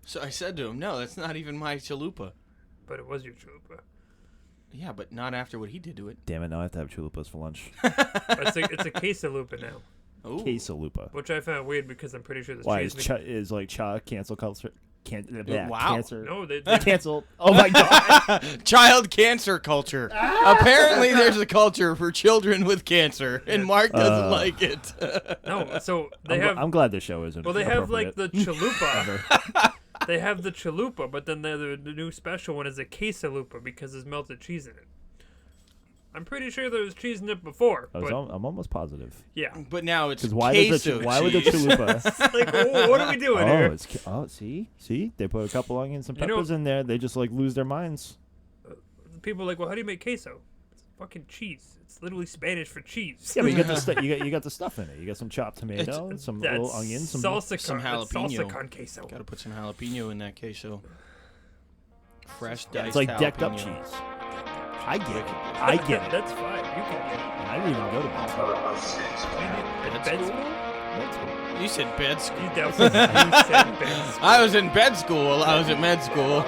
So I said to him, no, that's not even my chalupa. But it was your chalupa. Yeah, but not after what he did to it. Damn it! Now I have to have chalupas for lunch. It's a quesalupa now, Ooh. Quesalupa. which I found weird because I'm pretty sure there's Why cheese. is like cancel culture? Wow. Cancer. No, they Cancel. Oh my god. Child cancer culture. Apparently, there's a culture for children with cancer, and Mark doesn't like it. no. So they have. I'm glad the show isn't. Well, they have like the appropriate. chalupa. They have the chalupa, but then the new special one is a quesalupa because there's melted cheese in it. I'm pretty sure there was cheese in it before. But I'm almost positive. yeah. But now it's Because why queso would the cheese. chalupa? Like, what are we doing here? See, they put a couple onions and You know- peppers in there. They just like lose their minds. People are like, well, how do you make queso? It's fucking cheese. It's literally Spanish for cheese. Yeah, but you got the you got the stuff in it. You got some chopped tomato, some That's little onions, some salsa some con, that's salsa jalapeno. con queso. Gotta put some jalapeno in that queso. Fresh diced It's like decked up jalapeno. cheese. I get it. I get it. That's fine. You can get it. I didn't even go to bed. At bed school? You said bed school. You definitely you said bed school. I was in bed school. I was at med school.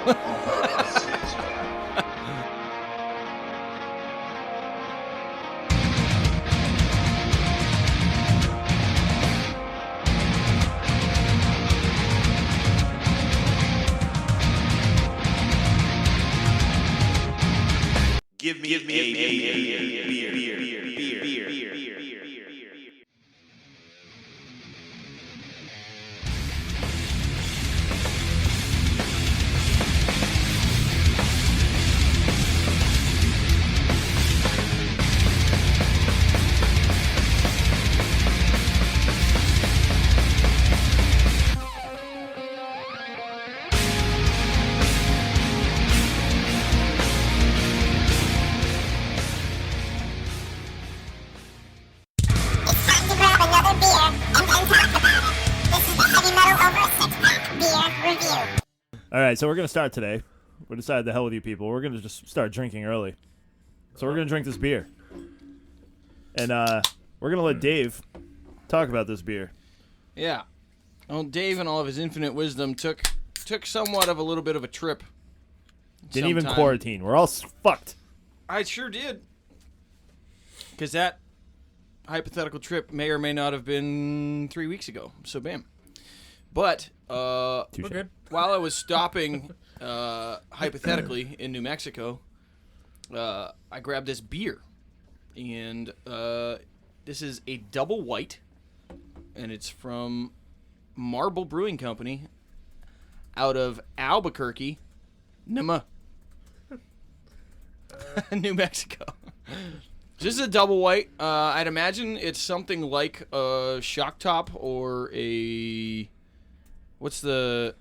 Give me a beer. It's time to grab another beer and then talk about it. This is the Heavy Metal Over 6-Pack Beer Review. All right, so we're gonna start today. We decided the hell with you people. We're gonna just start drinking early. So we're gonna drink this beer, and we're gonna let Dave talk about this beer. Yeah. Well, Dave, in all of his infinite wisdom, took somewhat of a little bit of a trip. Didn't even sometime. quarantine. We're all fucked. I sure did. Because that hypothetical trip may or may not have been 3 weeks ago. So, bam. But Touche. We're good. while I was stopping, hypothetically, in New Mexico, I grabbed this beer. And this is a double white. And it's from Marble Brewing Company out of Albuquerque, New Mexico. This is a double white. I'd imagine it's something like a Shock Top or a what's the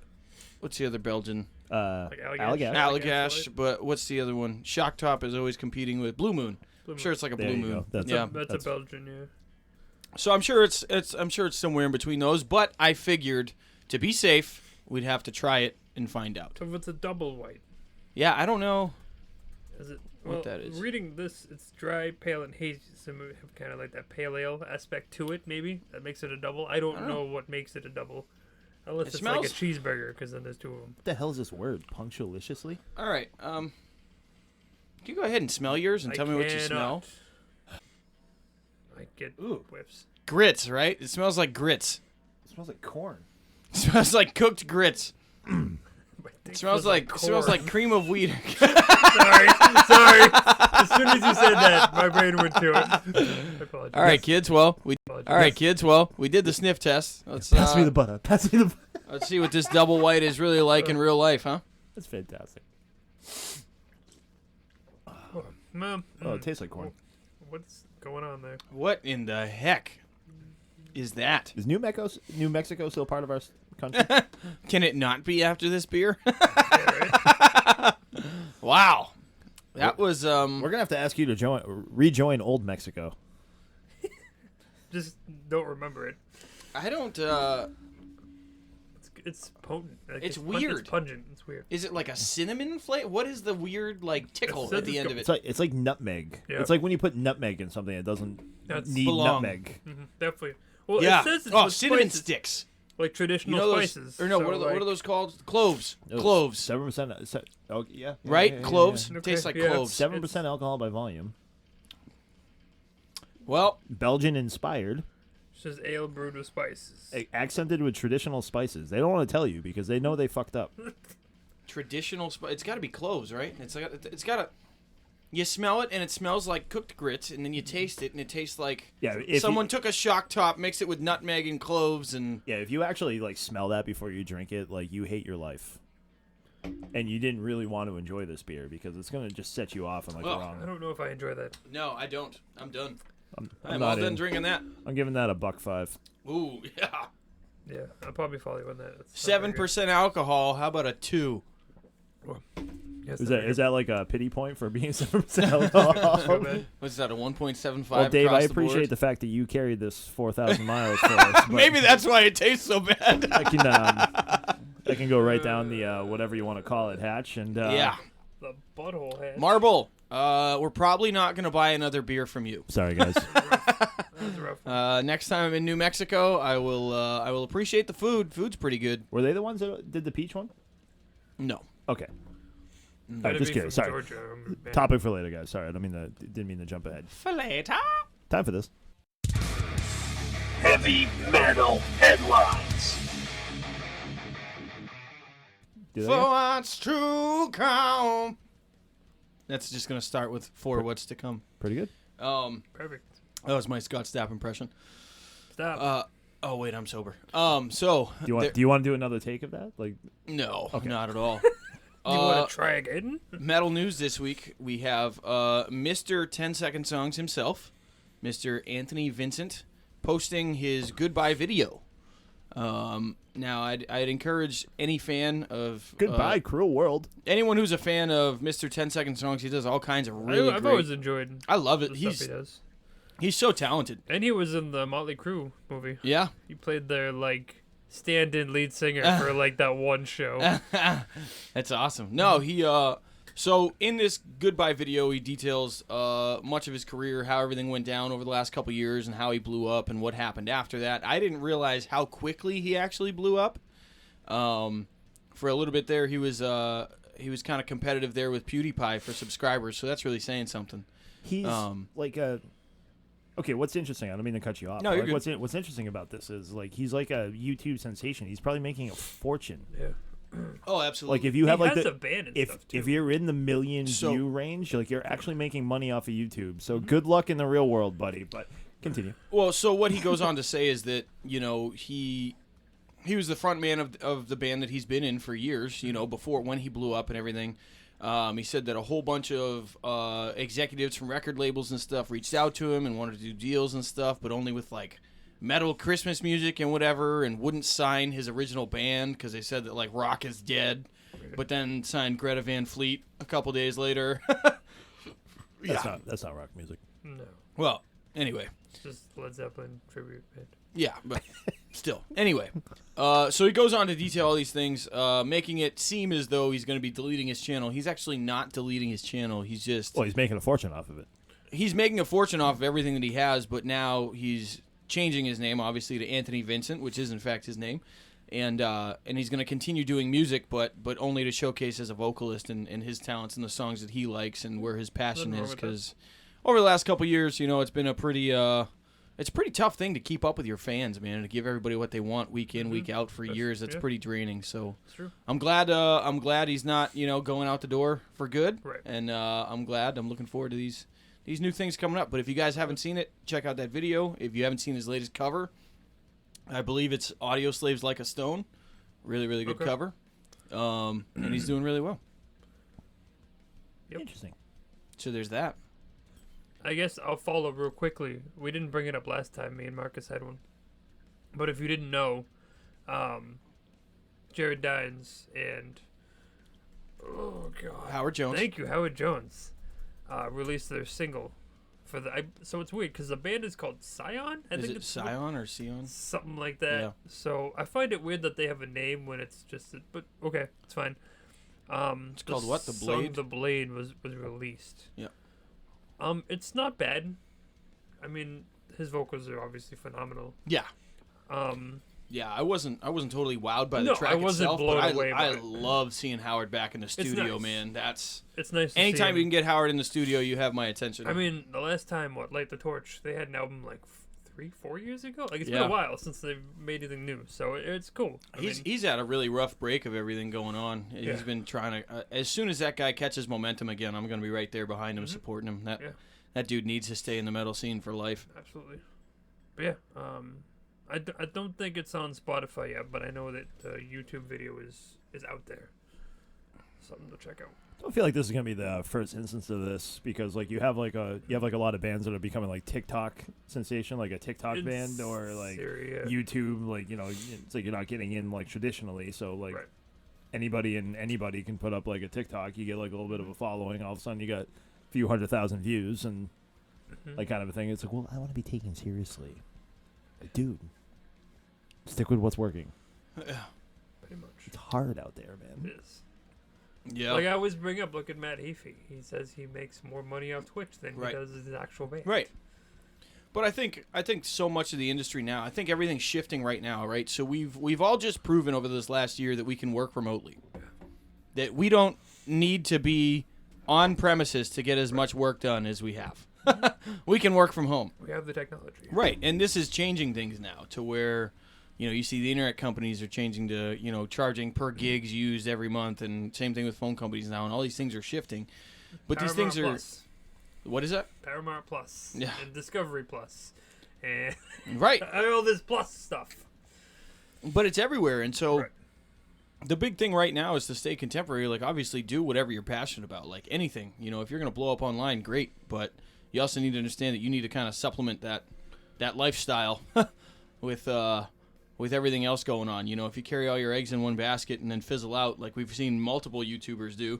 other Belgian? Like Allagash. Allagash, but what's the other one? Shock Top is always competing with Blue Moon. Blue I'm sure it's like a There Blue you Moon. go. That's yeah. That's a Belgian, yeah. So I'm sure it's somewhere in between those, but I figured to be safe, we'd have to try it and find out. So if it's a double white, Yeah, I don't know. is it? What Well, that is. reading this, it's dry, pale, and hazy. So we have kind of like that pale ale aspect to it. Maybe that makes it a double. I don't know what makes it a double, unless It it's smells- like a cheeseburger, because then there's two of them. What the hell is this word? Punctualiciously? All right. Can you go ahead and smell yours and tell me what you smell? I get Ooh. whiffs. Grits, right? It smells like grits. It smells like corn. It smells like cooked grits. My dick It smells feels like corn. cream of wheat. sorry. As soon as you said that, my brain went to it. I apologize. All right, kids. Well, we did the sniff test. Let's Pass me the butter. Pass me the butter. let's see what this double white is really like in real life, huh? That's fantastic. Mom, Oh, it tastes like corn. what's going on there? What in the heck is that? Is New Mexico still part of our country? Can it not be after this beer? Yeah, right? Wow. That was We're gonna have to ask you to rejoin Old Mexico. Just don't remember it. I don't It's potent. Like, It's It's weird. pungent. It's weird. is it like a cinnamon flavor? What is the weird like tickle It's- at the end of it? It's like nutmeg. Yeah. It's like when you put nutmeg in something, it doesn't That's need belong. nutmeg. Definitely. Well, Yeah. it says it's Oh, with cinnamon spices. sticks. Like traditional You know those, spices. or no? So, what are like, those called? Cloves. Oh, Cloves. 7%. Oh, yeah. Right? Cloves. yeah. Tastes Okay, like yeah. cloves. 7% alcohol by volume. Well, Belgian inspired. It's just ale brewed with spices. Accented with traditional spices. They don't want to tell you because they know they fucked up. traditional. It's got to be cloves, right? It's got to. You smell it, and it smells like cooked grits, and then you taste it, and it tastes like someone took a shock top, mixed it with nutmeg and cloves, and Yeah, if you actually like smell that before you drink it, like you hate your life. And you didn't really want to enjoy this beer because it's going to just set you off on like the Ugh. wrong. I don't know if I enjoy that. no, I don't. I'm done. I'm I'm not all done in. drinking that. I'm giving that a $1.05. Ooh, yeah. Yeah, I'll probably follow you on that. It's not very good. 7% alcohol. How about a 2? Yes, Is that like a pity point for being 7% alcohol? so bad. What's that? A 1.75? Well, Dave, across I the appreciate board? the fact that you carried this 4,000 miles for us. but Maybe that's why it tastes so bad. I can go right down the whatever you want to call it hatch and yeah. The butthole head. Marble. We're probably not gonna buy another beer from you. Sorry guys. That was rough. Next time I'm in New Mexico, I will appreciate the food. Food's pretty good. Were they the ones that did the peach one? No. Okay. Gotta Alright, just be kidding. from Sorry. Georgia. Man. Topic for later, guys. Sorry, I didn't mean to jump ahead. For later. Time for this. Heavy metal headlines. Do that For again? what's to come. That's just gonna start with for what's to come. Pretty good. Perfect. That was my Scott Stapp impression. Stop. Oh wait, I'm sober. So Do you want to do another take of that? Like, no, Okay. not at all. you want to try again? Metal news this week. We have Mr. 10-second songs himself, Mr. Anthony Vincent, posting his goodbye video. Now, I'd encourage any fan of goodbye, cruel world. anyone who's a fan of Mr. 10-second songs. He does all kinds of really I've great. always enjoyed I love it. the stuff he does. He's so talented. And he was in the Motley Crue movie. Yeah. He played their like stand-in lead singer for like that one show. That's awesome. No, he so in this goodbye video he details much of his career, how everything went down over the last couple years and how he blew up and what happened after that. I didn't realize how quickly he actually blew up. For a little bit there he was kind of competitive there with PewDiePie for subscribers, so that's really saying something. He's like a. Okay, what's interesting? I don't mean to cut you off. No, but, you're like, good. what's interesting about this is like he's like a YouTube sensation. He's probably making a fortune. Yeah. Oh, absolutely. Like if you have he like has the a band and if stuff too. if you're in the million So- view range, like you're actually making money off of YouTube. So good luck in the real world, buddy. But continue. Well, so what he goes on to say is that, you know, he was the front man of the band that he's been in for years, you know, before when he blew up and everything. He said that a whole bunch of executives from record labels and stuff reached out to him and wanted to do deals and stuff, but only with like metal Christmas music and whatever, and wouldn't sign his original band because they said that like rock is dead. But then signed Greta Van Fleet a couple days later. That's not rock music. No, Well, anyway. it's just Led Zeppelin tribute band. Yeah, but still. Anyway, so he goes on to detail all these things, making it seem as though he's going to be deleting his channel. He's actually not deleting his channel. He's just Well, he's making a fortune off of it. he's making a fortune off of everything that he has, but now he's changing his name, obviously, to Anthony Vincent, which is in fact his name, and he's going to continue doing music, but only to showcase as a vocalist and his talents and the songs that he likes and where his passion Nothing wrong is. with that. Because over the last couple years, you know, it's been a pretty it's a pretty tough thing to keep up with your fans, man, to give everybody what they want week in, week out for years. That's yeah. pretty draining. So It's true. I'm glad he's not, you know, going out the door for good. Right. And I'm looking forward to these new things coming up. But if you guys haven't seen it, check out that video. If you haven't seen his latest cover, I believe it's Audio Slaves Like a Stone. Really, really good Okay. cover. And he's doing really well. Yep. Interesting. So there's that. I guess I'll follow real quickly. We didn't bring it up last time. Me and Marcus had one. But if you didn't know, Jared Dines and Howard Jones. Thank you, Howard Jones, released their single for the. So it's weird because the band is called Scion. I Is think it it's Scion or Sion? something like that. Yeah. So I find it weird that they have a name when it's just. But okay, it's fine. It's called what? The Blade? The Blade was released. Yeah. It's not bad. I mean, his vocals are obviously phenomenal. Yeah. Yeah, I wasn't totally wowed by the No, track I wasn't itself, blown but away by I it. love seeing Howard back in the studio, nice. man. That's It's nice to anytime see you him. can get Howard in the studio, you have my attention. I mean, the last time, Light the Torch, they had an album like 3-4 years ago. Like, it's been Yeah. a while since they've made anything new, so it's cool. I mean, he's had a really rough break of everything going on. Yeah. He's been trying to. As soon as that guy catches momentum again, I'm going to be right there behind him, supporting him. Yeah. That dude needs to stay in the metal scene for life. absolutely. But yeah, I don't think it's on Spotify yet, but I know that the YouTube video is out there. Something to check out. I don't feel like this is gonna be the first instance of this because like you have like a lot of bands that are becoming like TikTok sensation, like a TikTok In band or like Syria. YouTube, like it's like you're not getting in like traditionally. So like Right. anybody can put up like a TikTok. You get like a little bit of a following. All of a sudden you got a few 100,000 views and like kind of a thing. It's like, well, I want to be taken seriously, like, dude. Stick with what's working. Pretty much. It's hard out there, man. It is. Yeah. Like I always bring up, look at Matt Heafy. He says he makes more money off Twitch than Right. he does his actual band. Right. But I think so much of the industry now, I think everything's shifting right now, right? So we've all just proven over this last year that we can work remotely. That we don't need to be on premises to get as much work done as we have. We can work from home. We have the technology. Right. And this is changing things now to where you see the internet companies are changing to, charging per gigs used every month, and same thing with phone companies now, and all these things are shifting. But these things are Plus. what is that? Paramount Plus. Yeah. And Discovery Plus. And Right. all this plus stuff. But it's everywhere, and so Right. the big thing right now is to stay contemporary. Like, obviously, do whatever you're passionate about. Like anything, if you're gonna blow up online, great. But you also need to understand that you need to kind of supplement that lifestyle with everything else going on. If you carry all your eggs in one basket and then fizzle out, like we've seen multiple YouTubers do,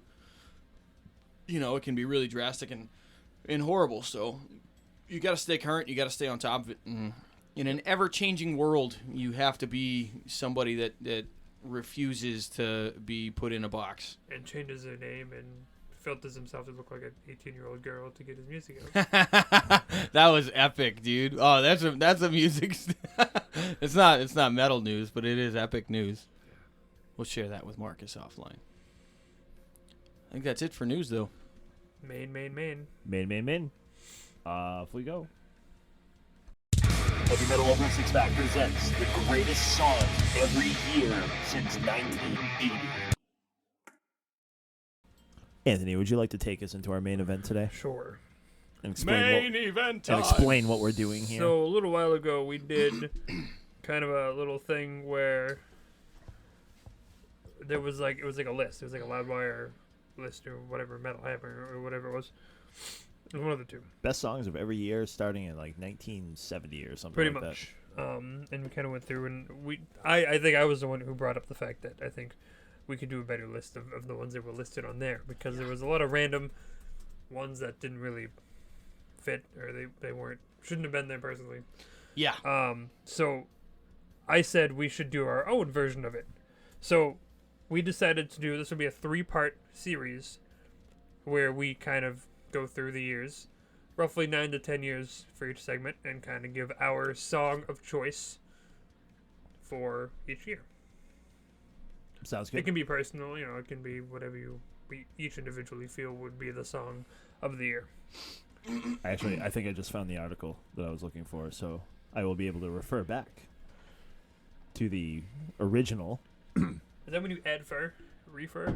it can be really drastic and horrible. So you got to stay current. You got to stay on top of it. And in an ever-changing world, you have to be somebody that refuses to be put in a box. And changes their name and filters himself to look like an 18-year-old girl to get his music out. That was epic, dude. Oh, that's a music. It's not metal news, but it is epic news. We'll share that with Marcus offline. I think that's it for news, though. Main. Main. Off we go. Heavy Metal Over 6 Pack presents the greatest songs every year since 1980. Anthony, would you like to take us into our main event today Sure. and explain event what we're doing here? So a little while ago, we did kind of a little thing where there was it was like a list. It was like a Loudwire list or whatever, Metal Hammer or whatever it was. It was one of the two. Best songs of every year, starting in like 1970 or something. Pretty like much. And we kind of went through, and I think I was the one who brought up the fact that I think we could do a better list of the ones that were listed on there, because there was a lot of random ones that didn't really fit, or they shouldn't have been there personally. Yeah. So I said we should do our own version of it. So we decided to do, this would be a 3-part series where we kind of go through the years, roughly 9 to 10 years for each segment, and kind of give our song of choice for each year. Sounds It good. can be personal, it can be whatever we each individually feel would be the song of the year. Actually, I think I just found the article that I was looking for, so I will be able to refer back to the original. Is that when you add refer?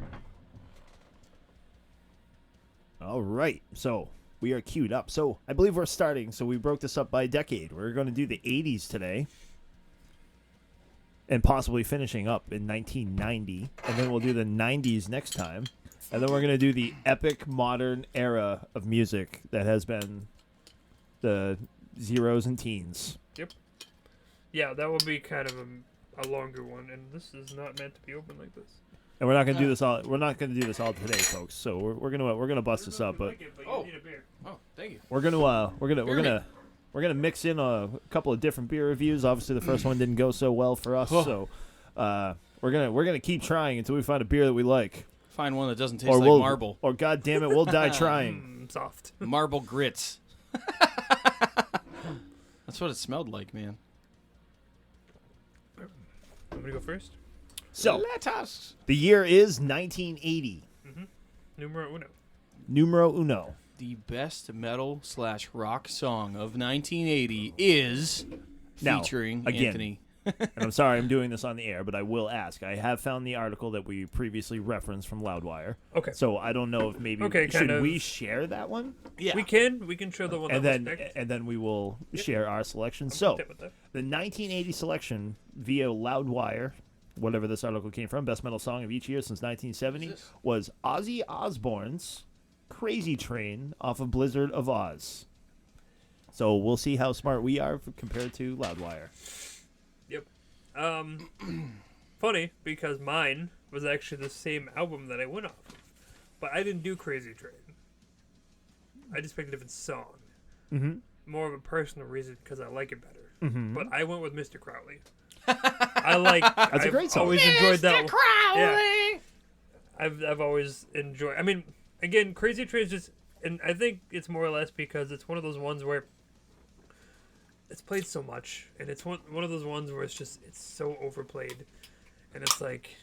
All right, so we are queued up. So I believe we're starting. So we broke this up by decade. We're going to do the 80s today, and possibly finishing up in 1990, and then we'll do the 90s next time, and then we're going to do the epic modern era of music that has been the zeros and teens. Yep. Yeah, that will be kind of a longer one, and this is not meant to be open like this. And we're not going to do this all. We're not going to do this all today, folks. So we're gonna bust this up, but Oh. you need a beer. Oh, thank you. we're gonna mix in a couple of different beer reviews. Obviously, the first one didn't go so well for us, Oh. so we're gonna keep trying until we find a beer that we like. Find one that doesn't taste like marble. Or God damn it, we'll die trying. Soft. Marble grits. That's what it smelled like, man. I'm gonna go first. So Let us. the year is 1980. Numero uno. Numero uno. The best metal / rock song of 1980 is Now, featuring again, Anthony. And I'm sorry I'm doing this on the air, but I will ask. I have found the article that we previously referenced from Loudwire. Okay. So I don't know if maybe Okay, kind should of. we share that one, Yeah. We can show the one and that was then picked. and then we will share our selection. I'm So content with that. the 1980 selection via Loudwire, whatever this article came from, best metal song of each year since 1970, was Ozzy Osbourne's "Crazy Train" off of Blizzard of Oz. So we'll see how smart we are compared to Loudwire. Yep. Funny because mine was actually the same album that I went off of, but I didn't do Crazy Train. I just picked a different song. Mm-hmm. More of a personal reason because I like it better. Mm-hmm. But I went with Mr. Crowley. I've a great song. Always enjoyed that one. Crowley! Yeah. I've always enjoyed. I mean, again, Crazy Train is just, and I think it's more or less because it's one of those ones where it's played so much, and it's one of those ones where it's so overplayed, and it's like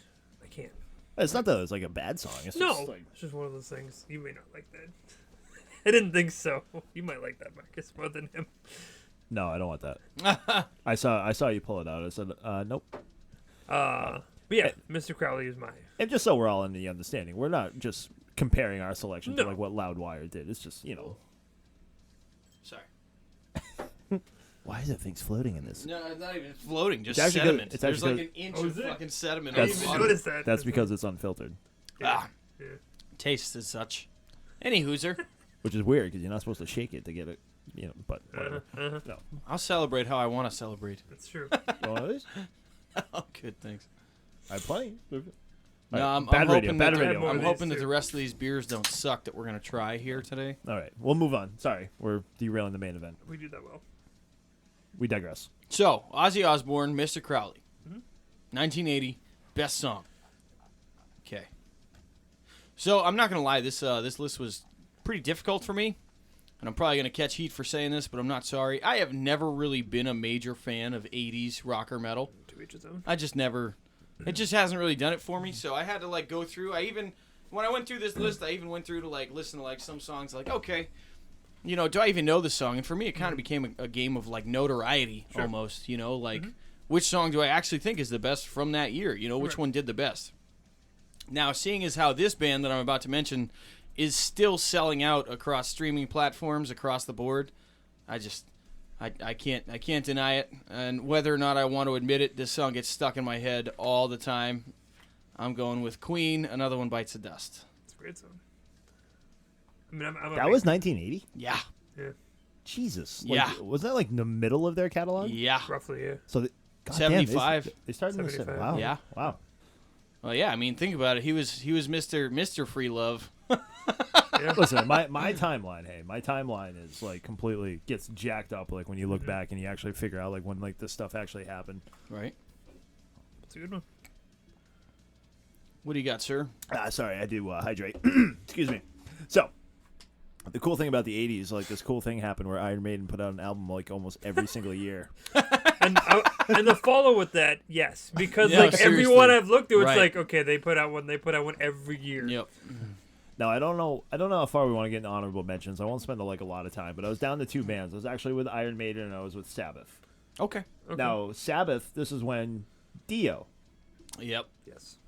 I can't. It's not that it's like a bad song. It's No, just like, it's just one of those things. You may not like that. I didn't think so. You might like that, Marcus, more than him. no, I don't want that. I saw you pull it out. I said, nope. But yeah, Mr. Crowley is mine. And just so we're all in the understanding, we're not just comparing our selection to No. like what Loudwire did. It's just, you know. Sorry. Why is it things floating in this? No, it's not even floating, just It's actually sediment. good. It's There's actually like an inch Oh, of is it? fucking sediment. I That's- didn't on even the notice that. That's because it's unfiltered, Ah, Yeah. taste as such. Any hooser. which is weird because you're not supposed to shake it to get it, you know. But whatever. No. I'll celebrate how I want to celebrate. That's true. Well, at least Oh, good, thanks. I have plenty. No, I'm bad radio. hoping Bad that, radio. more I'm of hoping these that too. the rest of these beers don't suck that we're going to try here today. All right, we'll move on. Sorry, we're derailing the main event. We do that well. We digress. So, Ozzy Osbourne, Mr. Crowley. 1980, best song. Okay. So, I'm not going to lie, this list was pretty difficult for me. And I'm probably going to catch heat for saying this, but I'm not sorry. I have never really been a major fan of 80s rock or metal. To each his own. I just never. It just hasn't really done it for me. So I had to like go through. When I went through this list, I even went through to like listen to like some songs. Like, okay, you know, do I even know the song? And for me, it kind of became a game of like notoriety almost. You know, like which song do I actually think is the best from that year? You know, which one did the best? Now, seeing as how this band that I'm about to mention is still selling out across streaming platforms across the board, I can't deny it. And whether or not I want to admit it, this song gets stuck in my head all the time. I'm going with Queen, Another One Bites the Dust. It's a great song. I mean, I'm a That big- was 1980. Yeah. yeah, Jesus. Yeah. Was that like the middle of their catalog? Yeah. roughly, yeah. So, God 75. Damn, they started in the 75. Wow. Yeah. Wow. Well, yeah, I mean, think about it. He was Mr. Free Love. Listen, my timeline, hey, my timeline is like completely gets jacked up like when you look back and you actually figure out like when like this stuff actually happened. Right. It's a good one. What do you got, sir? Sorry, I do hydrate. Excuse me. So, the cool thing about the 80s, like this cool thing happened where Iron Maiden put out an album like almost every single year. And the follow with that, yes, because Yeah, like seriously. everyone I've looked to, it's Right. like okay, they put out one every year. Yep. Now, I don't know how far we want to get into honorable mentions. I won't spend like a lot of time, but I was down to two bands. I was actually with Iron Maiden and I was with Sabbath. Okay. Okay. Now, Sabbath, this is when Dio Yep. Yes.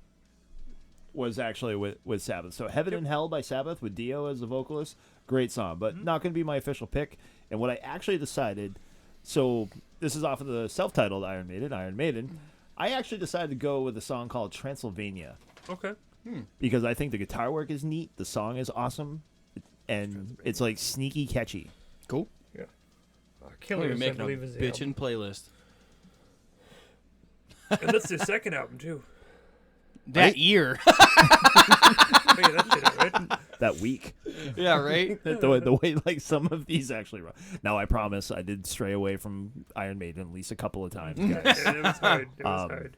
was actually with Sabbath. So Heaven and Hell by Sabbath with Dio as the vocalist, great song, but not going to be my official pick. And what I actually decided, so this is off of the self-titled Iron Maiden, I actually decided to go with a song called Transylvania Okay. because I think the guitar work is neat, the song is awesome, and it's like sneaky catchy. Cool. Yeah. We're Killers, I making a believe, is the album. bitchin' playlist. And that's their second album too. That year. Oh, yeah, that's it, right? That week. Yeah, right? the way like some of these actually run. Now I promise I did stray away from Iron Maiden at least a couple of times. guys. Yeah, it was hard. It was hard.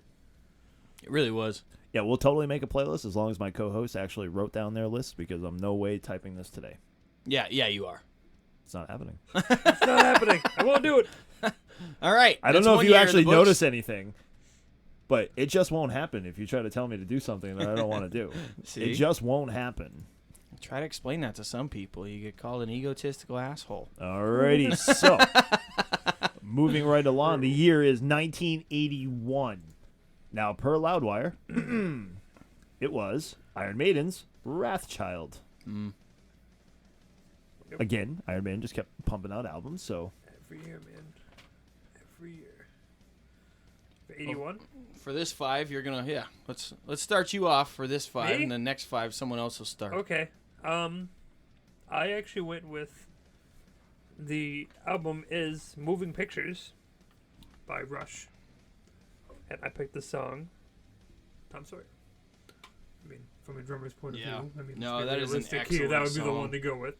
It really was. Yeah, we'll totally make a playlist as long as my co-host actually wrote down their list because I'm no way typing this today. Yeah, you are. It's not happening. It's not happening. I won't do it. All right. I don't that's know one if you year in actually the books. notice anything. But it just won't happen if you try to tell me to do something that I don't want to do. See? It just won't happen. Try to explain that to some people. You get called an egotistical asshole. Alrighty, so moving right along, the year is 1981. Now, per Loudwire, it was Iron Maiden's Wrathchild. Again, Iron Maiden just kept pumping out albums, so Every year, man. Every year. 81? For this 5, you're gonna Let's start you off for this 5, Me? and the next 5 someone else will start. Okay. I actually went with the album is Moving Pictures by Rush. And I picked the song Tom Sawyer. I mean, from a drummer's point of Yeah. view. I mean, No, let's be that is an realistic here. That would excellent be the song. one to go with.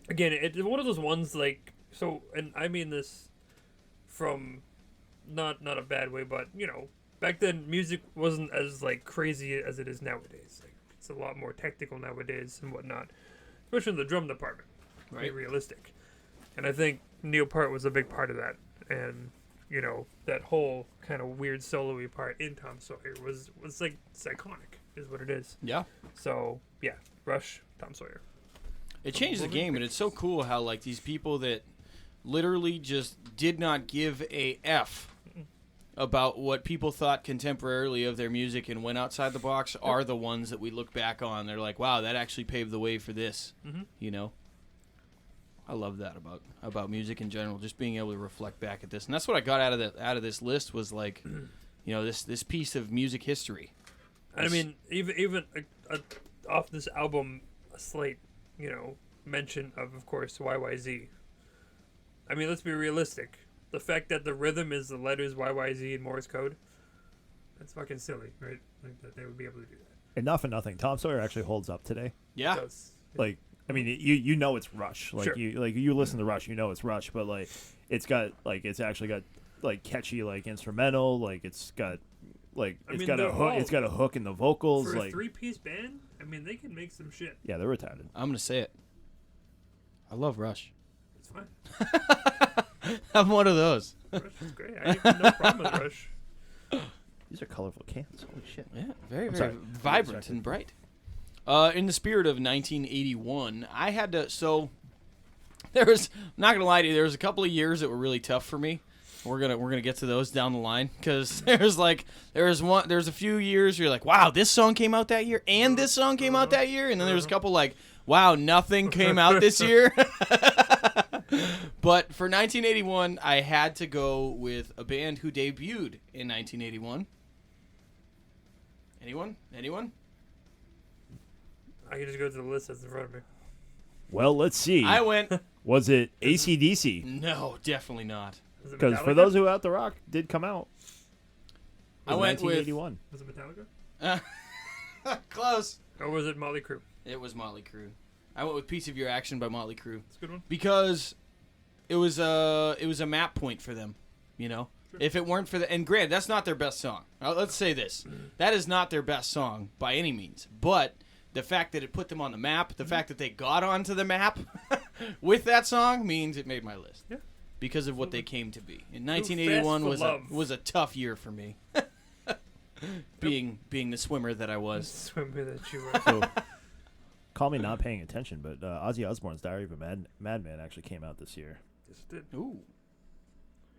Again, it's one of those ones like so, and I mean this from not a bad way, but you know, back then music wasn't as like crazy as it is nowadays. Like, it's a lot more technical nowadays and whatnot, especially in the drum department. To be Right. realistic, and I think Neil Peart was a big part of that, and you know that whole kind of weird solo-y part in Tom Sawyer was like it's iconic, is what it is. Yeah. So yeah, Rush, Tom Sawyer. It changed the game, and it's so cool how like these people that literally just did not give a F about what people thought contemporarily of their music and went outside the box are the ones that we look back on. They're like, wow, that actually paved the way for this. You know? I love that about music in general, just being able to reflect back at this. And that's what I got out of this list was like, you know, this piece of music history. I mean, even off this album, a slight, you know, mention of course, YYZ. I mean, let's be realistic. The fact that the rhythm is the letters YYZ in Morse code, that's fucking silly, right? Like that they would be able to do that. and not for nothing, Tom Sawyer actually holds up today. Yeah. It does. Like, I mean, you know it's Rush. Like Sure. you listen to Rush, you know it's Rush. But like, it's actually got like catchy like instrumental. Like it's got like I it's mean, got a they're hook. all- It's got a hook in the vocals. For a Like three-piece band, I mean, they can make some shit. yeah, they're retarded. I'm going to say it. I love Rush. It's fine. I'm one of those. Rush is great. I have no problem with Rush. These are colorful cans. Holy shit. Yeah, very, very sorry. vibrant Sorry. and bright. In the spirit of 1981, I had to. So there was. I'm not gonna lie to you. There was a couple of years that were really tough for me. We're gonna get to those down the line because there's a few years where you're like, wow, this song came out that year, and this song came out that year, and then there was a couple like, wow, nothing came out this year. But for 1981, I had to go with a band who debuted in 1981. Anyone? I can just go to the list that's in front of me. Well, let's see. I went. Was it AC/DC? No, definitely not. Was it Because for Metallica? those who out the rock did come out. It I was went with 1981. Was it Metallica? Close. Or was it Motley Crue? It was Motley Crue. I went with "Piece of Your Action" by Motley Crue That's a good one. because it was a map point for them. You know, if it weren't for the and granted, that's not their best song. Let's say this: that is not their best song by any means. But the fact that it put them on the map, the fact that they got onto the map with that song means it made my list. Yeah. Because of what they came to be. In Fast 1981 for was Love. was a tough year for me. being the swimmer that I was. Swimmer that you were. So, call me not paying attention, but Ozzy Osbourne's Diary of a Madman actually came out this year, Just did. Ooh.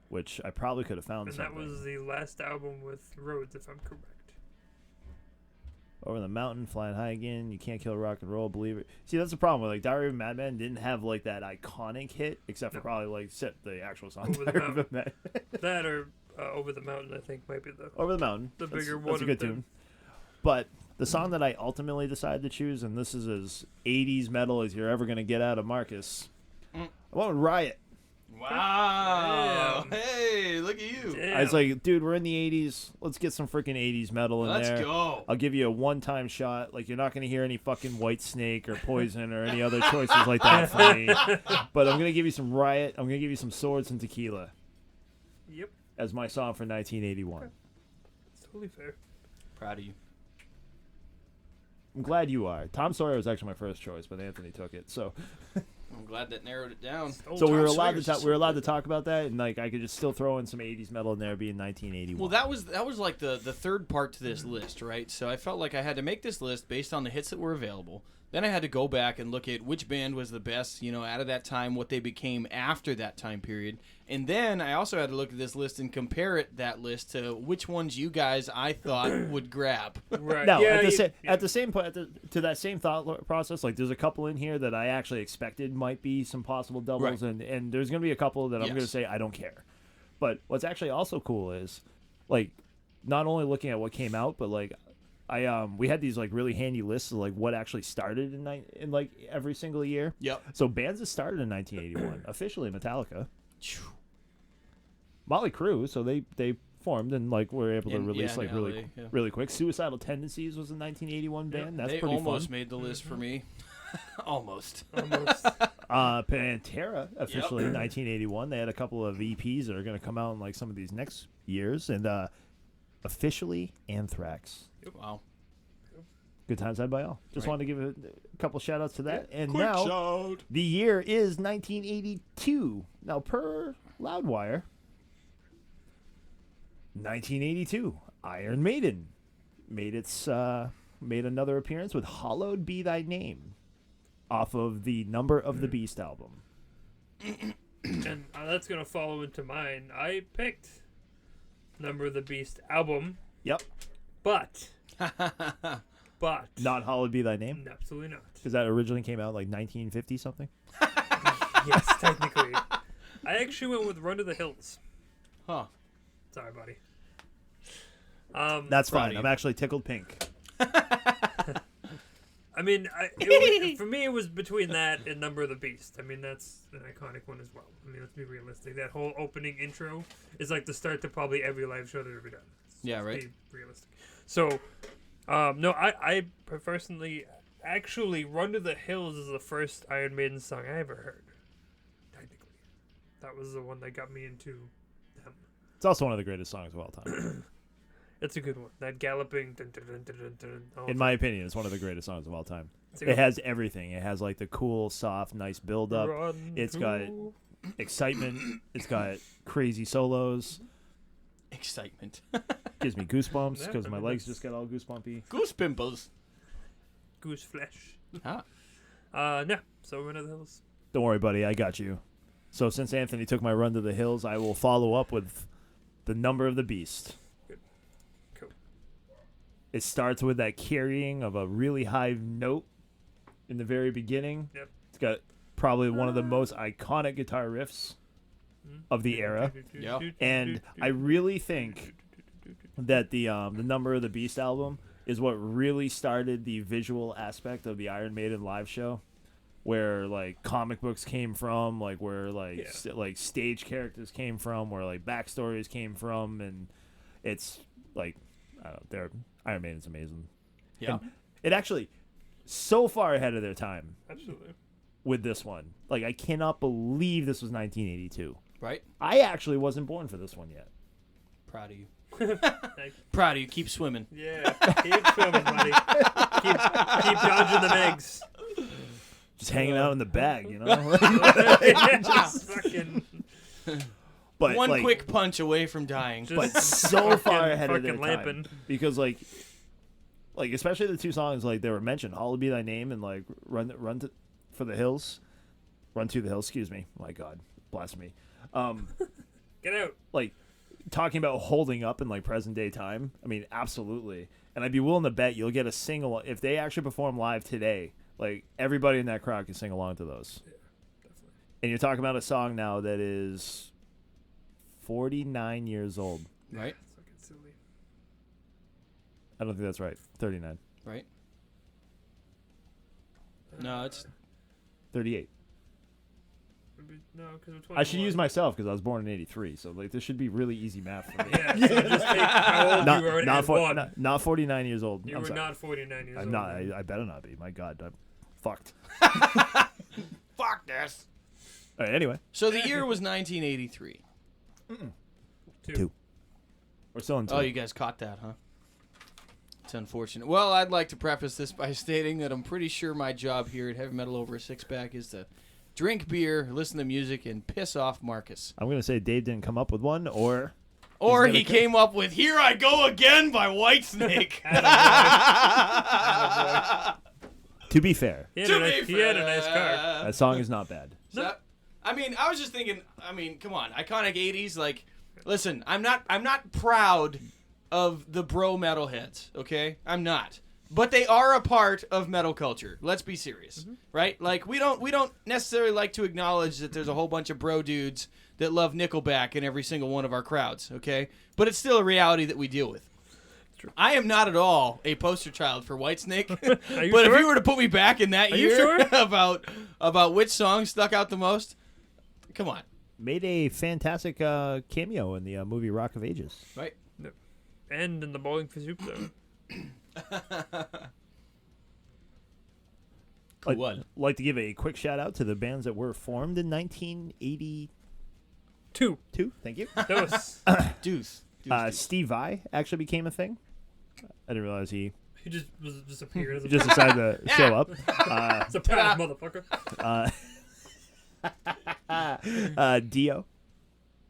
which I probably could have found And that something. was the last album with Rhodes, if I'm correct. Over the Mountain, Flying High Again, You Can't Kill Rock and Roll, Believe It. See, that's the problem with like Diary of a Madman didn't have like that iconic hit, except for No. probably like the actual song. Over the Diary of a Mountain. Madman. That or Over the Mountain, I think, might be the. Over the Mountain. The That's- bigger that's one a of good them. tune. But the song that I ultimately decided to choose, and this is as 80s metal as you're ever going to get out of Marcus, I went with Riot. Wow. Damn. Hey, look at you. Damn. I was like, dude, we're in the 80s. Let's get some freaking 80s metal in Let's there. go. I'll give you a one-time shot. Like, you're not going to hear any fucking White Snake or Poison or any other choices like that from me. But I'm going to give you some Riot. I'm going to give you some Swords and Tequila Yep. as my song for 1981. It's totally fair. Proud of you. I'm glad you are. Tom Sawyer was actually my first choice, but Anthony took it. So I'm glad that narrowed it down. So we were Tom allowed to Sawyer's we were allowed to talk about that, and like I could just still throw in some 80s metal in there, being 1981. Well, that was like the third part to this list, right? So I felt like I had to make this list based on the hits that were available. Then I had to go back and look at which band was the best, out of that time, what they became after that time period. And then I also had to look at this list and compare that list to which ones you guys I thought would grab. Right. No, Yeah, at the same point, to that same thought process, like there's a couple in here that I actually expected might be some possible doubles, Right. and there's gonna be a couple that I'm Yes. gonna say I don't care. But what's actually also cool is, like, not only looking at what came out, but like, we had these like really handy lists of like what actually started in like every single year. Yep. So bands that started in 1981 officially Metallica, Motley Crue, so they formed and like were able to release like LA, yeah. really quick. Suicidal Tendencies was a 1981 band. That's they pretty almost fun. made the list for me. Almost. Almost. Pantera officially in 1981. They had a couple of EPs that are going to come out in like some of these next years, and officially Anthrax. Wow. Good times had by all. Just Right. wanted to give a couple shout outs to that. And Quick now shout. the year is 1982. Now per Loudwire, 1982, Iron Maiden made another appearance with "Hallowed Be Thy Name" off of the Number of the Beast album. And that's gonna follow into mine. I picked Number of the Beast album, Yep, but not "Hallowed Be Thy Name" absolutely not. because that originally came out like 1950 something. Yes, technically. I actually went with Run to the Hills. Huh. Sorry, buddy. That's Proud fine. of you. I'm actually tickled pink. I mean, for me, it was between that and Number of the Beast. I mean, that's an iconic one as well. I mean, let's be realistic. That whole opening intro is like the start to probably every live show they've ever done. Yeah, Let's right. Be realistic. So, no, I personally, actually, Run to the Hills is the first Iron Maiden song I ever heard. Technically, that was the one that got me into them. It's also one of the greatest songs of all time. It's a good one. That galloping. Dun, dun, dun, dun, dun, dun, all In my opinion, it's one of the greatest songs of all time. It's a good It has everything. It has like the cool, soft, nice build up. Run It's got to- excitement. It's got crazy solos. Excitement. Gives me goosebumps Yeah, because I my mean, legs that's- just got all goosebumpy. Goose pimples. Goose flesh. Huh. No. So Run to the Hills. Don't worry, buddy. I got you. So since Anthony took my run to the hills, I will follow up with the Number of the Beast. Cool. It starts with that carrying of a really high note in the very beginning. Yep. It's got probably one of the most iconic guitar riffs of the era. Yeah. And I really think that the Number of the Beast album is what really started the visual aspect of the Iron Maiden live show, where like comic books came from, like where like Yeah. like stage characters came from, where like backstories came from, and it's like Iron Maiden's amazing. Yeah. And it actually so far ahead of their time Absolutely. with this one. Like I cannot believe this was 1982. Right. I actually wasn't born for this one yet. Proud of you. Like, Proud of you. Keep swimming. yeah. Keep swimming, buddy. Keep dodging the eggs. Just hanging out in the bag, you know. Just fucking. But One like, quick punch away from dying. but Just so far fucking- ahead of their fucking time. lamping. Because like especially the two songs like they were mentioned, "Hallowed Be Thy Name" and like "Run to the Hills," "Run to the Hills." Excuse me. My God, blasphemy. Get out. Like talking about holding up in like present day time. I mean, absolutely. And I'd be willing to bet you'll get a single if they actually perform live today. Like everybody in that crowd can sing along to those. Definitely. And you're talking about a song now that is 49 years old. Right. It's fucking silly. I don't think that's right. 39. Right. No, it's 38. Maybe, no, because I should use myself because I was born in 83. So like this should be really easy math for me. Yeah, so just take how old you were not, and for, one. not 49 years old. You I'm were sorry. not 49 years I'm old. not. I better not be. My God, I'm fucked. fuck this. All right, anyway, So the year was 1983. Two. we're still in two. Oh, you guys caught that, huh? It's unfortunate. Well, I'd like to preface this by stating that I'm pretty sure my job here at Heavy Metal Over a Six Pack is to drink beer, listen to music, and piss off Marcus. I'm gonna say Dave didn't come up with one, or Or gonna he co- came up with "Here I Go Again" by Whitesnake. to be fair, He had, To a, nice, be he had a nice car. fair. that song is not bad. So, I mean, I was just thinking. I mean, come on, iconic '80s. Like, listen, I'm not proud of the bro metalheads. Okay, I'm not. But they are a part of metal culture. Let's be serious, right? Like, we don't necessarily like to acknowledge that there's a whole bunch of bro dudes that love Nickelback in every single one of our crowds. Okay, but it's still a reality that we deal with. I am not at all a poster child for Whitesnake. Are you But sure? if you were to put me back in that Are you year sure? about which song stuck out the most, come on, Made a fantastic cameo in the movie Rock of Ages. right? And in the Bowling for Soup, though. I'd What? like to give a quick shout out to the bands that were formed in 1982. 2. Thank you. Those. Deuce. Steve Vai actually became a thing. I didn't realize he He just disappeared. As a just decided to show up. surprise, motherfucker. Dio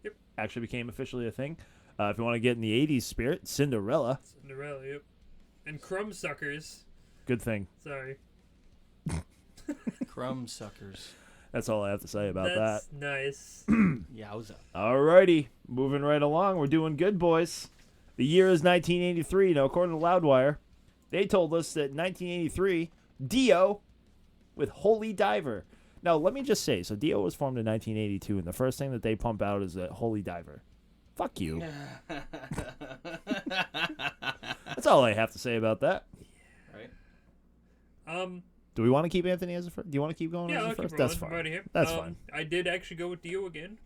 Yep. actually became officially a thing. If you want to get in the 80s spirit, Cinderella. Cinderella, yep. And Crumb Suckers. Good thing. Sorry. Crumb suckers. That's all I have to say about That's nice. Yowza. that. Alrighty, moving right along. We're doing good, boys. The year is 1983. Now, according to Loudwire, they told us that 1983, Dio with Holy Diver. Now, let me just say, so Dio was formed in 1982, and the first thing that they pump out is a Holy Diver. Fuck you. That's all I have to say about that. Right. Do we want to keep Anthony as a first? Do you want to keep going Yeah, as I'll a keep first? rolling. That's fine. I'm right here. That's fine. I did actually go with Dio again,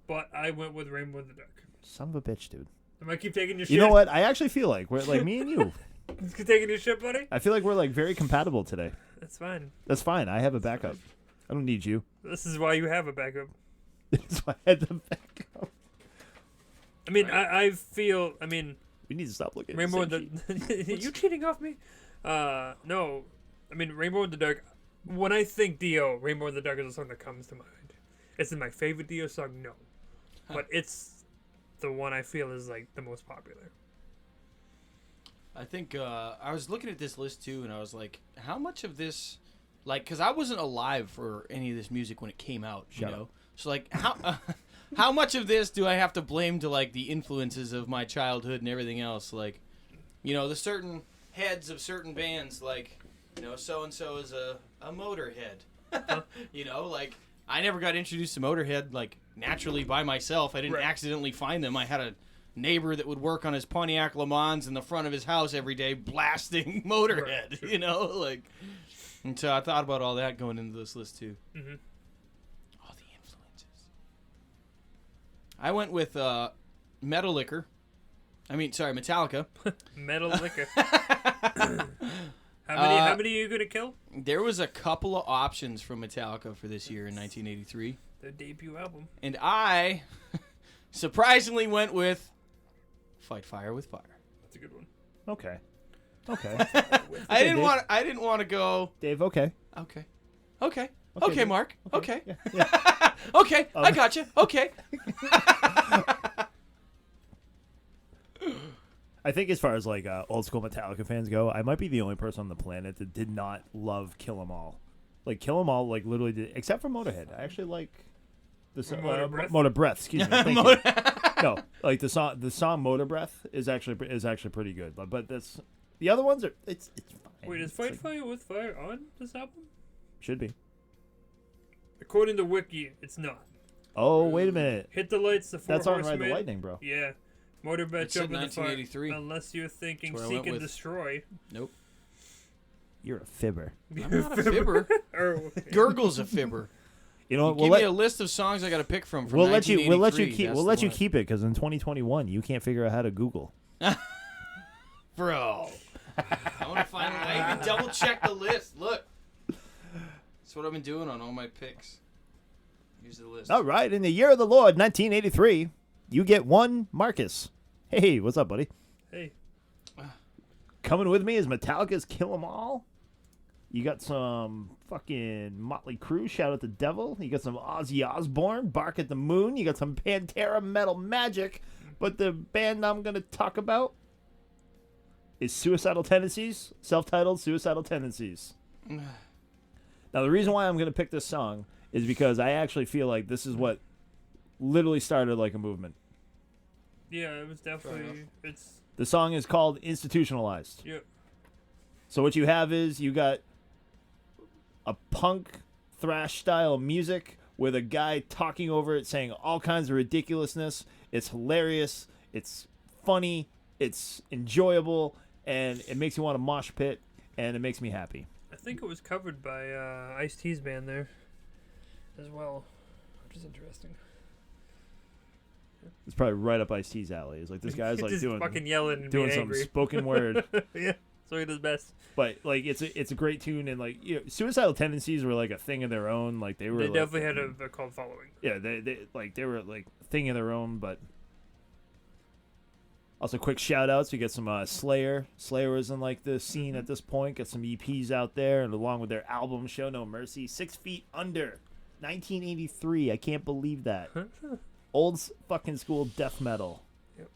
but I went with Rainbow in the Dark. Son of a bitch, dude. Am I keep taking your shit? You know what? I actually feel like we're like me and you. Keep taking your shit, buddy? I feel like we're like very compatible today. That's fine. That's fine. I have a backup. I don't need you. This is why you have a backup. That's why I had the backup. I mean, I feel. I mean, We need to stop looking. Rainbow at in the same the. You cheating off me? No. I mean, Rainbow in the Dark. When I think Dio, Rainbow in the Dark is a song that comes to mind. Is it my favorite Dio song? No. But it's the one I feel is like the most popular. I think I was looking at this list too, and I was like, how much of this, like, because I wasn't alive for any of this music when it came out, you Shut know. up. So like, how much of this do I have to blame to like the influences of my childhood and everything else? Like, you know, the certain heads of certain bands, like, you know, so and so is a Motorhead. You know, like I never got introduced to Motorhead like naturally by myself. I didn't Right. accidentally find them. I had a neighbor that would work on his Pontiac Le Mans in the front of his house every day blasting Motorhead, Right, sure. you know, like, and so I thought about all that going into this list too. Mhm. All the influences. I went with Metallica. Metal Liquor. How many are you gonna kill? There was a couple of options from Metallica for this year in 1983, Their debut album. and I surprisingly went with Fight Fire with Fire. That's a good one. Okay. Okay. I didn't Dave. want to go. Dave, okay. Okay, Dave. Mark. Okay, Yeah. okay, I got you. Okay. I think as far as like old school Metallica fans go, I might be the only person on the planet that did not love Kill 'Em All. Like Kill 'Em All, like literally did, except for Motorhead. I actually like the song Motor Breath? Motor Breath. Excuse me. Thank you. No, like the song Motor Breath is actually pretty good. But that's the other ones are it's fine. Wait, is It's Fight like- Fire with Fire on this album? should be. According to Wiki, it's not. Oh wait a minute. Hit the Lights, the Four That's on Horsemen. Ride the Lightning, bro. Yeah. Motorbed It said Jump in the Fire. 1983. Unless you're thinking That's where I Seek went and with. Destroy. Nope. You're a fibber. I'm not a fibber. Or, Gurgle's a fibber. You know what? Give me a list of songs I got to pick from. We'll let you keep 1983. we'll let you That's the keep it because in 2021 you can't figure out how to Google. one. Bro. I want to find. I even double check the list. Look. That's what I've been doing on all my picks. Here's the list. All right, in the year of the Lord 1983, you get one Marcus. Hey, what's up, buddy? hey, Coming with me is Metallica's Kill 'Em All. You got some fucking Motley Crue, Shout at the Devil. You got some Ozzy Osbourne, Bark at the Moon. You got some Pantera, Metal Magic. But the band I'm going to talk about is Suicidal Tendencies, self-titled Suicidal Tendencies. Now, the reason why I'm going to pick this song is because I actually feel like this is what literally started like a movement. Yeah, it was definitely. It's. The song is called Institutionalized. Yep. So what you have is you got a punk thrash style music with a guy talking over it saying all kinds of ridiculousness. It's hilarious. It's funny. It's enjoyable. And it makes you want to mosh pit. And it makes me happy. I think it was covered by Ice-T's band there as well, which is interesting. It's probably right up Ice-T's alley. It's like this guy's like just doing fucking yelling and doing being some angry. spoken word. Yeah, so he does best. But like it's a great tune, and like, you know, Suicidal Tendencies were like a thing of their own. Like they were They like, definitely had a cult following. yeah, they were like a thing of their own. But also quick shout outs, we get some Slayer. Slayer was in like the scene at this point. Got some EPs out there, and along with their album Show No Mercy, 6 Feet Under, 1983. I can't believe that. Old fucking school death metal. Yep.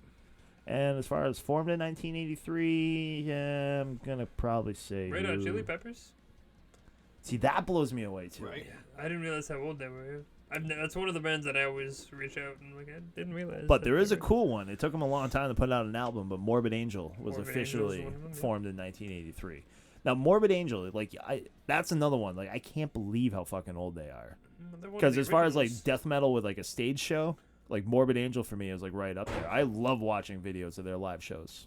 And as far as formed in 1983, yeah, I'm gonna probably say Red Hot who. Chili Peppers? See, that blows me away too. Right. I didn't realize how old they were. That's one of the bands that I always reach out and like I didn't realize. But that there is they a were- cool one. It took them a long time to put out an album, but Morbid Angel was Morbid Angel is officially one of them, yeah. formed in 1983. Now, Morbid Angel, like that's another one. Like, I can't believe how fucking old they are. They're one of Because the as far as like originals. death metal with like a stage show, like Morbid Angel for me is like right up there. I love watching videos of their live shows.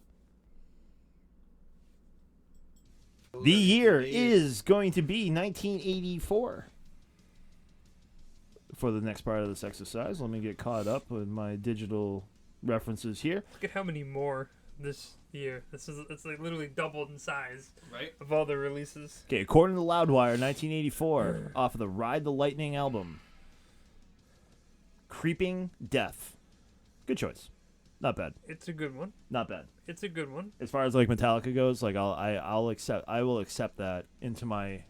The year is going to be 1984. For the next part of this exercise, let me get caught up with my digital references here. Look at how many more this year. It's like literally doubled in size Right. of all the releases. Okay, according to Loudwire, 1984, off of the Ride the Lightning album, Creeping Death. Good choice. Not bad. It's a good one. Not bad. It's a good one. As far as like Metallica goes, like I will accept that into my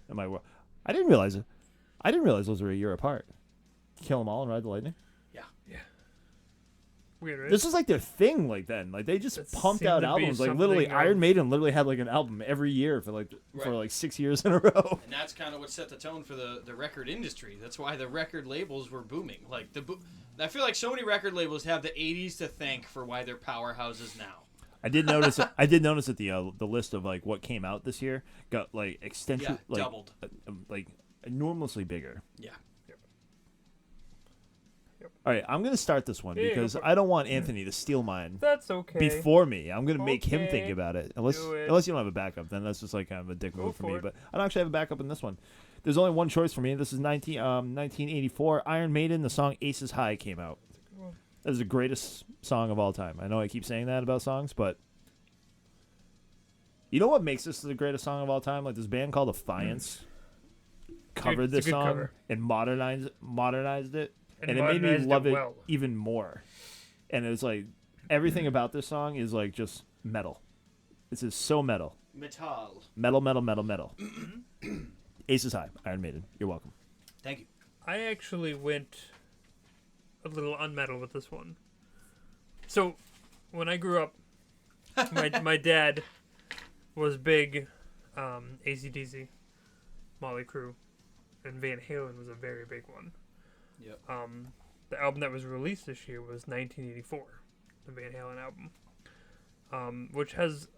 world. I didn't realize it. I didn't realize those were a year apart. Kill 'Em All and Ride the Lightning. Weird, right? This is like their thing. Like then, like they just That pumped seemed out to be albums. Like literally, something Iron of- Maiden literally had like an album every year for Right. like 6 years in a row. And that's kind of what set the tone for the record industry. That's why the record labels were booming. Like I feel like so many record labels have the 80s to thank for why they're powerhouses now. I did notice. I did notice that the list of like what came out this year got like extension, Yeah, like doubled. like enormously bigger. Yeah. All right, I'm gonna start this one Yeah, go because for it. I don't want Anthony to steal mine That's okay. before me. I'm gonna make him Okay. think about it. Unless Do it. unless you don't have a backup, then that's just like kind of a dick Go move for for me. it. But I don't actually have a backup in this one. There's only one choice for me. This is 1984. Iron Maiden. The song "Aces High" came out. That is the greatest song of all time. I know I keep saying that about songs, but you know what makes this the greatest song of all time? Like this band called Defiance covered it's a this good song cover. and modernized it, And and it made me modernized it love it well. even more. And it's like everything about this song is like just metal. This is so metal. Metal. Metal. Aces High, Iron Maiden. You're welcome. Thank you. I actually went a little unmetal with this one. So, when I grew up, my dad was big AC/DC, Motley Crue, and Van Halen was a very big one. Yep. The album that was released this year was 1984, the Van Halen album, which has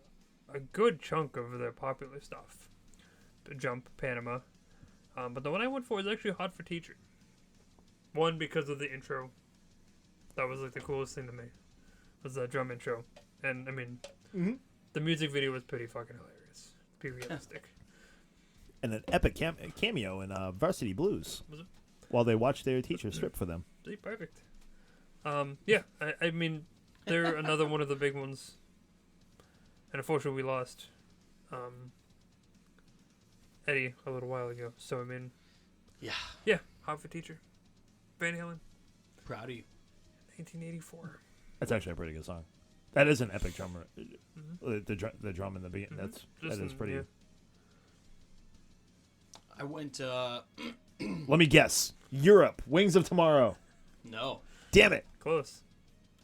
a good chunk of their popular stuff. The Jump, Panama. But the one I went for is actually Hot for Teacher. One, because of the intro. That was like the coolest thing to me. Was the drum intro. And I mean, the music video was pretty fucking hilarious. To be realistic. And an epic cameo in Varsity Blues Was it? while they watched their teacher strip for them. See, perfect. Yeah, I mean, they're another one of the big ones. And unfortunately, we lost Eddie a little while ago. So, I mean, Yeah. Hot for Teacher. Van Halen, Proud of you. 1984. That's actually a pretty good song. That is an epic drummer. The drum in the beginning. Mhm. That Just is in- pretty. yeah. I went. Let me guess. Europe. Wings of Tomorrow. No. Damn it. Close.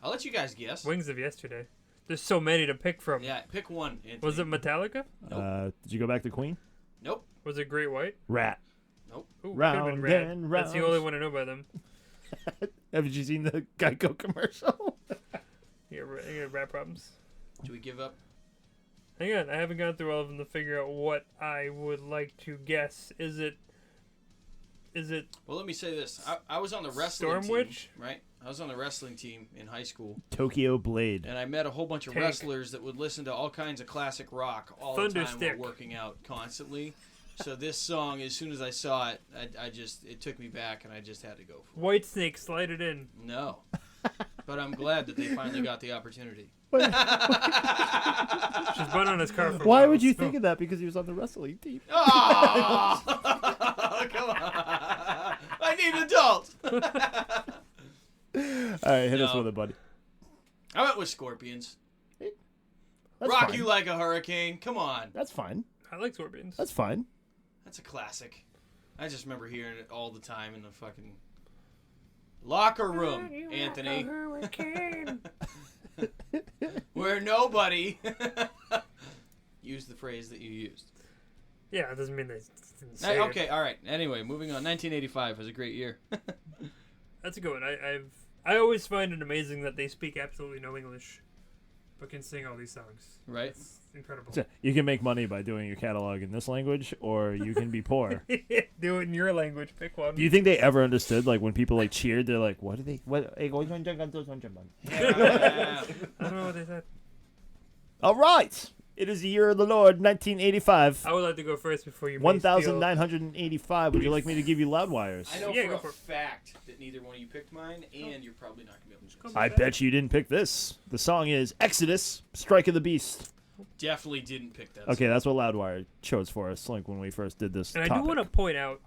I'll let you guys guess. Wings of Yesterday. There's so many to pick from. Yeah, pick one. Anthony. Was it Metallica? Did you go back to Queen? Nope. Was it Great White? Rat. Nope. Ooh, Round could've been Rad. and That's the round. only one I know by them. Haven't you seen the Geico commercial? You got rat problems. Do we give up? Hang on, I haven't gone through all of them to figure out what I would like to guess. Is it Well, let me say this. I was on the wrestling Stormwitch? team, right? I was on the wrestling team in high school, Tokyo Blade. and I met a whole bunch of Tank. wrestlers that would listen to all kinds of classic rock all the time Thunderstick. while working out constantly. So this song, as soon as I saw it, it took me back, and I just had to go for White Snake? Slide it in. it. No. But I'm glad that they finally got the opportunity. She's been on his car for a Why while. would you think of that? Because he was on the wrestling team. Oh! Come on. I need adults. All right, hit us No. with it, buddy. I went with Scorpions. That's Rock fine. You Like a Hurricane. Come on. That's fine. I like Scorpions. That's fine. That's a classic. I just remember hearing it all the time in the fucking locker room, Anthony, where nobody used the phrase that you used. Yeah, it doesn't mean they didn't say Okay, it. all right. Anyway, moving on. 1985 was a great year. That's a good one. I always find it amazing that they speak absolutely no English, but can sing all these songs. Right? It's incredible. So you can make money by doing your catalog in this language, or you can be poor. Do it in your language. Pick one. Do you think they ever understood, like, when people, like, cheered, they're like, what are they? What? Yeah. I don't know what they said. All right. It is the year of the Lord, 1985. I would like to go first before you. may steal. 1,985. Would you like me to give you loud wires? I know Yeah, for go a for it. fact that neither one of you picked mine, and you're probably not going to be able to guess. I bet you didn't pick this. The song is Exodus, Strike of the Beast. Definitely didn't pick that. Okay, that's what Loudwire chose for us, like when we first did this And I topic. do want to point out,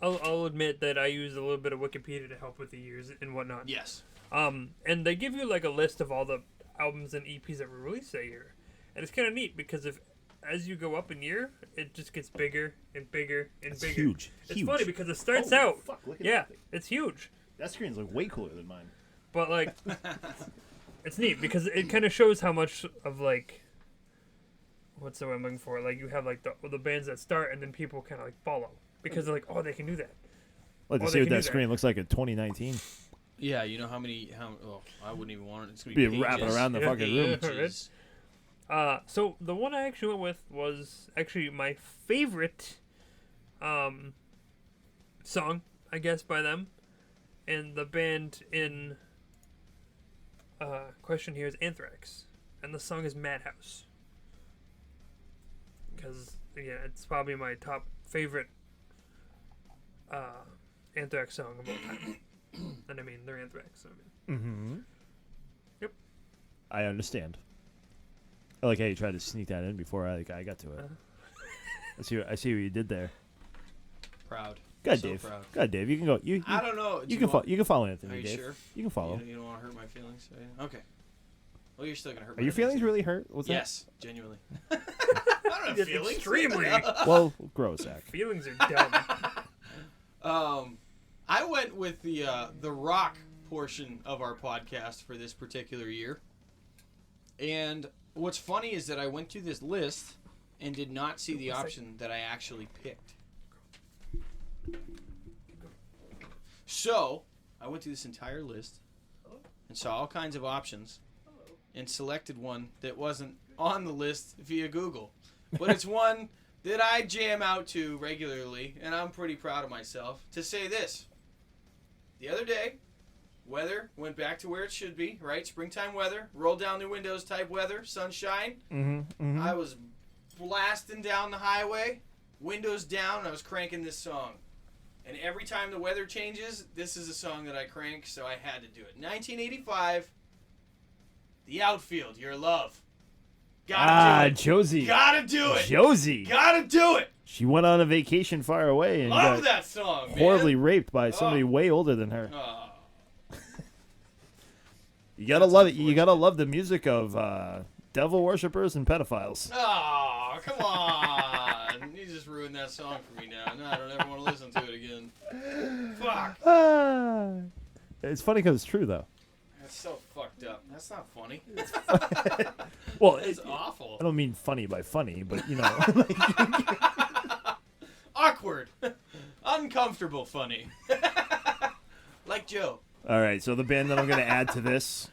I'll admit that I used a little bit of Wikipedia to help with the years and whatnot. Yes. And they give you like a list of all the albums and EPs that were released that year, and it's kind of neat because as you go up in year, it just gets bigger and bigger and It's bigger. huge. It's Huge. funny because it starts Holy out, fuck, look at yeah, that thing. it's huge, That screen's like way cooler than mine. but like, it's neat because it kind of shows how much of like, what's the word I'm looking for? Like you have like the bands that start and then people kind of like follow because they're like, oh, they can do that. Like to Oh, see they what can do that that. screen looks like in 2019. Yeah, you know how many? I wouldn't even want it. It's gonna Be be wrapping pages. around the Yeah. fucking room. Pages. So the one I actually went with was actually my favorite song, I guess, by them. And the band in question here is Anthrax. And the song is Madhouse. Because, yeah, it's probably my top favorite Anthrax song of all time. And I mean, they're Anthrax. So I mean. Mm-hmm. Yep. I understand. I like how you tried to sneak that in before I got to it. I see what you did there. Proud. God, So Dave. proud. God, Dave. You can go. You I don't know. you can follow. You can follow Are Anthony, you Dave. sure? You can follow. You don't want to hurt my feelings? Okay. Well, you're still gonna hurt. Are my your feelings feelings. really hurt? What's Yes, genuinely. I don't have It's feelings. extremely. that? Well, grow, Zach. Feelings are dumb. I went with the rock portion of our podcast for this particular year. And what's funny is that I went through this list and did not see the option that I actually picked. So, I went through this entire list and saw all kinds of options and selected one that wasn't on the list via Google. But it's one that I jam out to regularly, and I'm pretty proud of myself to say this. The other day, weather went back to where it should be, right? Springtime weather, roll down the windows type weather, sunshine. Mm-hmm. I was blasting down the highway, windows down, and I was cranking this song. And every time the weather changes, this is a song that I crank, so I had to do it. 1985, The Outfield, Your Love. Gotta do it. Josie. Gotta do it. Josie. Gotta do it. She went on a vacation far away and Love got that song, man. horribly raped by somebody Oh. way older than her. Oh, You gotta That's love it. You gotta love the music of devil worshippers and pedophiles. oh, come on. You just ruined that song for me now. No, I don't ever want to listen to it again. Fuck. It's funny because it's true though. That's so fucked up. That's not funny. Well, It's awful. I don't mean funny by funny, but you know. Awkward. Uncomfortable funny. Like Joe. All right, so the band that I'm going to add to this.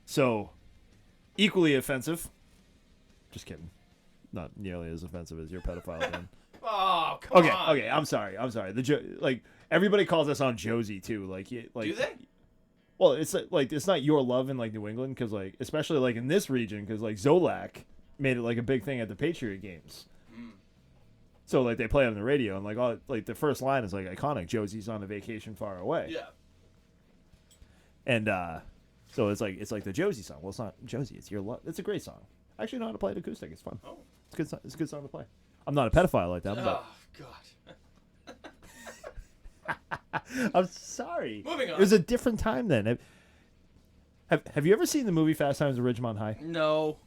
So, equally offensive. Just kidding. Not nearly as offensive as your pedophile band. Oh, come on. Okay. I'm sorry. Like everybody calls that song Josie too. Like, Do they? Well, it's like it's not Your Love in like New England because like especially like in this region because like Zolak made it like a big thing at the Patriot games. So like they play it on the radio and like all like the first line is like iconic. Josie's on a vacation far away. Yeah. And so it's like the Josie song. Well, it's not Josie. It's Your Love. It's a great song. I actually know how to play it acoustic. It's fun. Oh. It's good. It's a good song to play. I'm not a pedophile like that, but Oh, God. I'm sorry. Moving on. It was a different time then. Have you ever seen the movie Fast Times at Ridgemont High? No.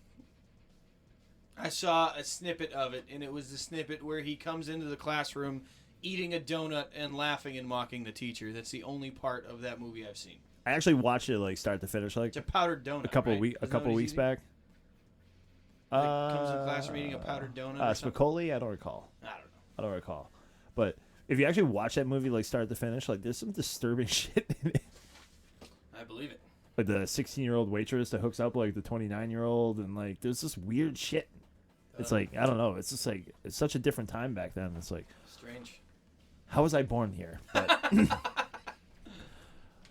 I saw a snippet of it, and it was the snippet where he comes into the classroom eating a donut and laughing and mocking the teacher. That's the only part of that movie I've seen. I actually watched it like start to finish, like It's a powdered donut. a couple right? weeks Isn't that what he's weeks eating? back. Like, comes in the classroom eating a powdered donut. or something? Spicoli, I don't recall. I don't know. But if you actually watch that movie like start to finish, like there's some disturbing shit in it. I believe it. Like the 16-year-old waitress that hooks up like the 29-year-old, and like there's this weird shit. It's like I don't know. It's just like it's such a different time back then. It's like Strange. how was I born here? But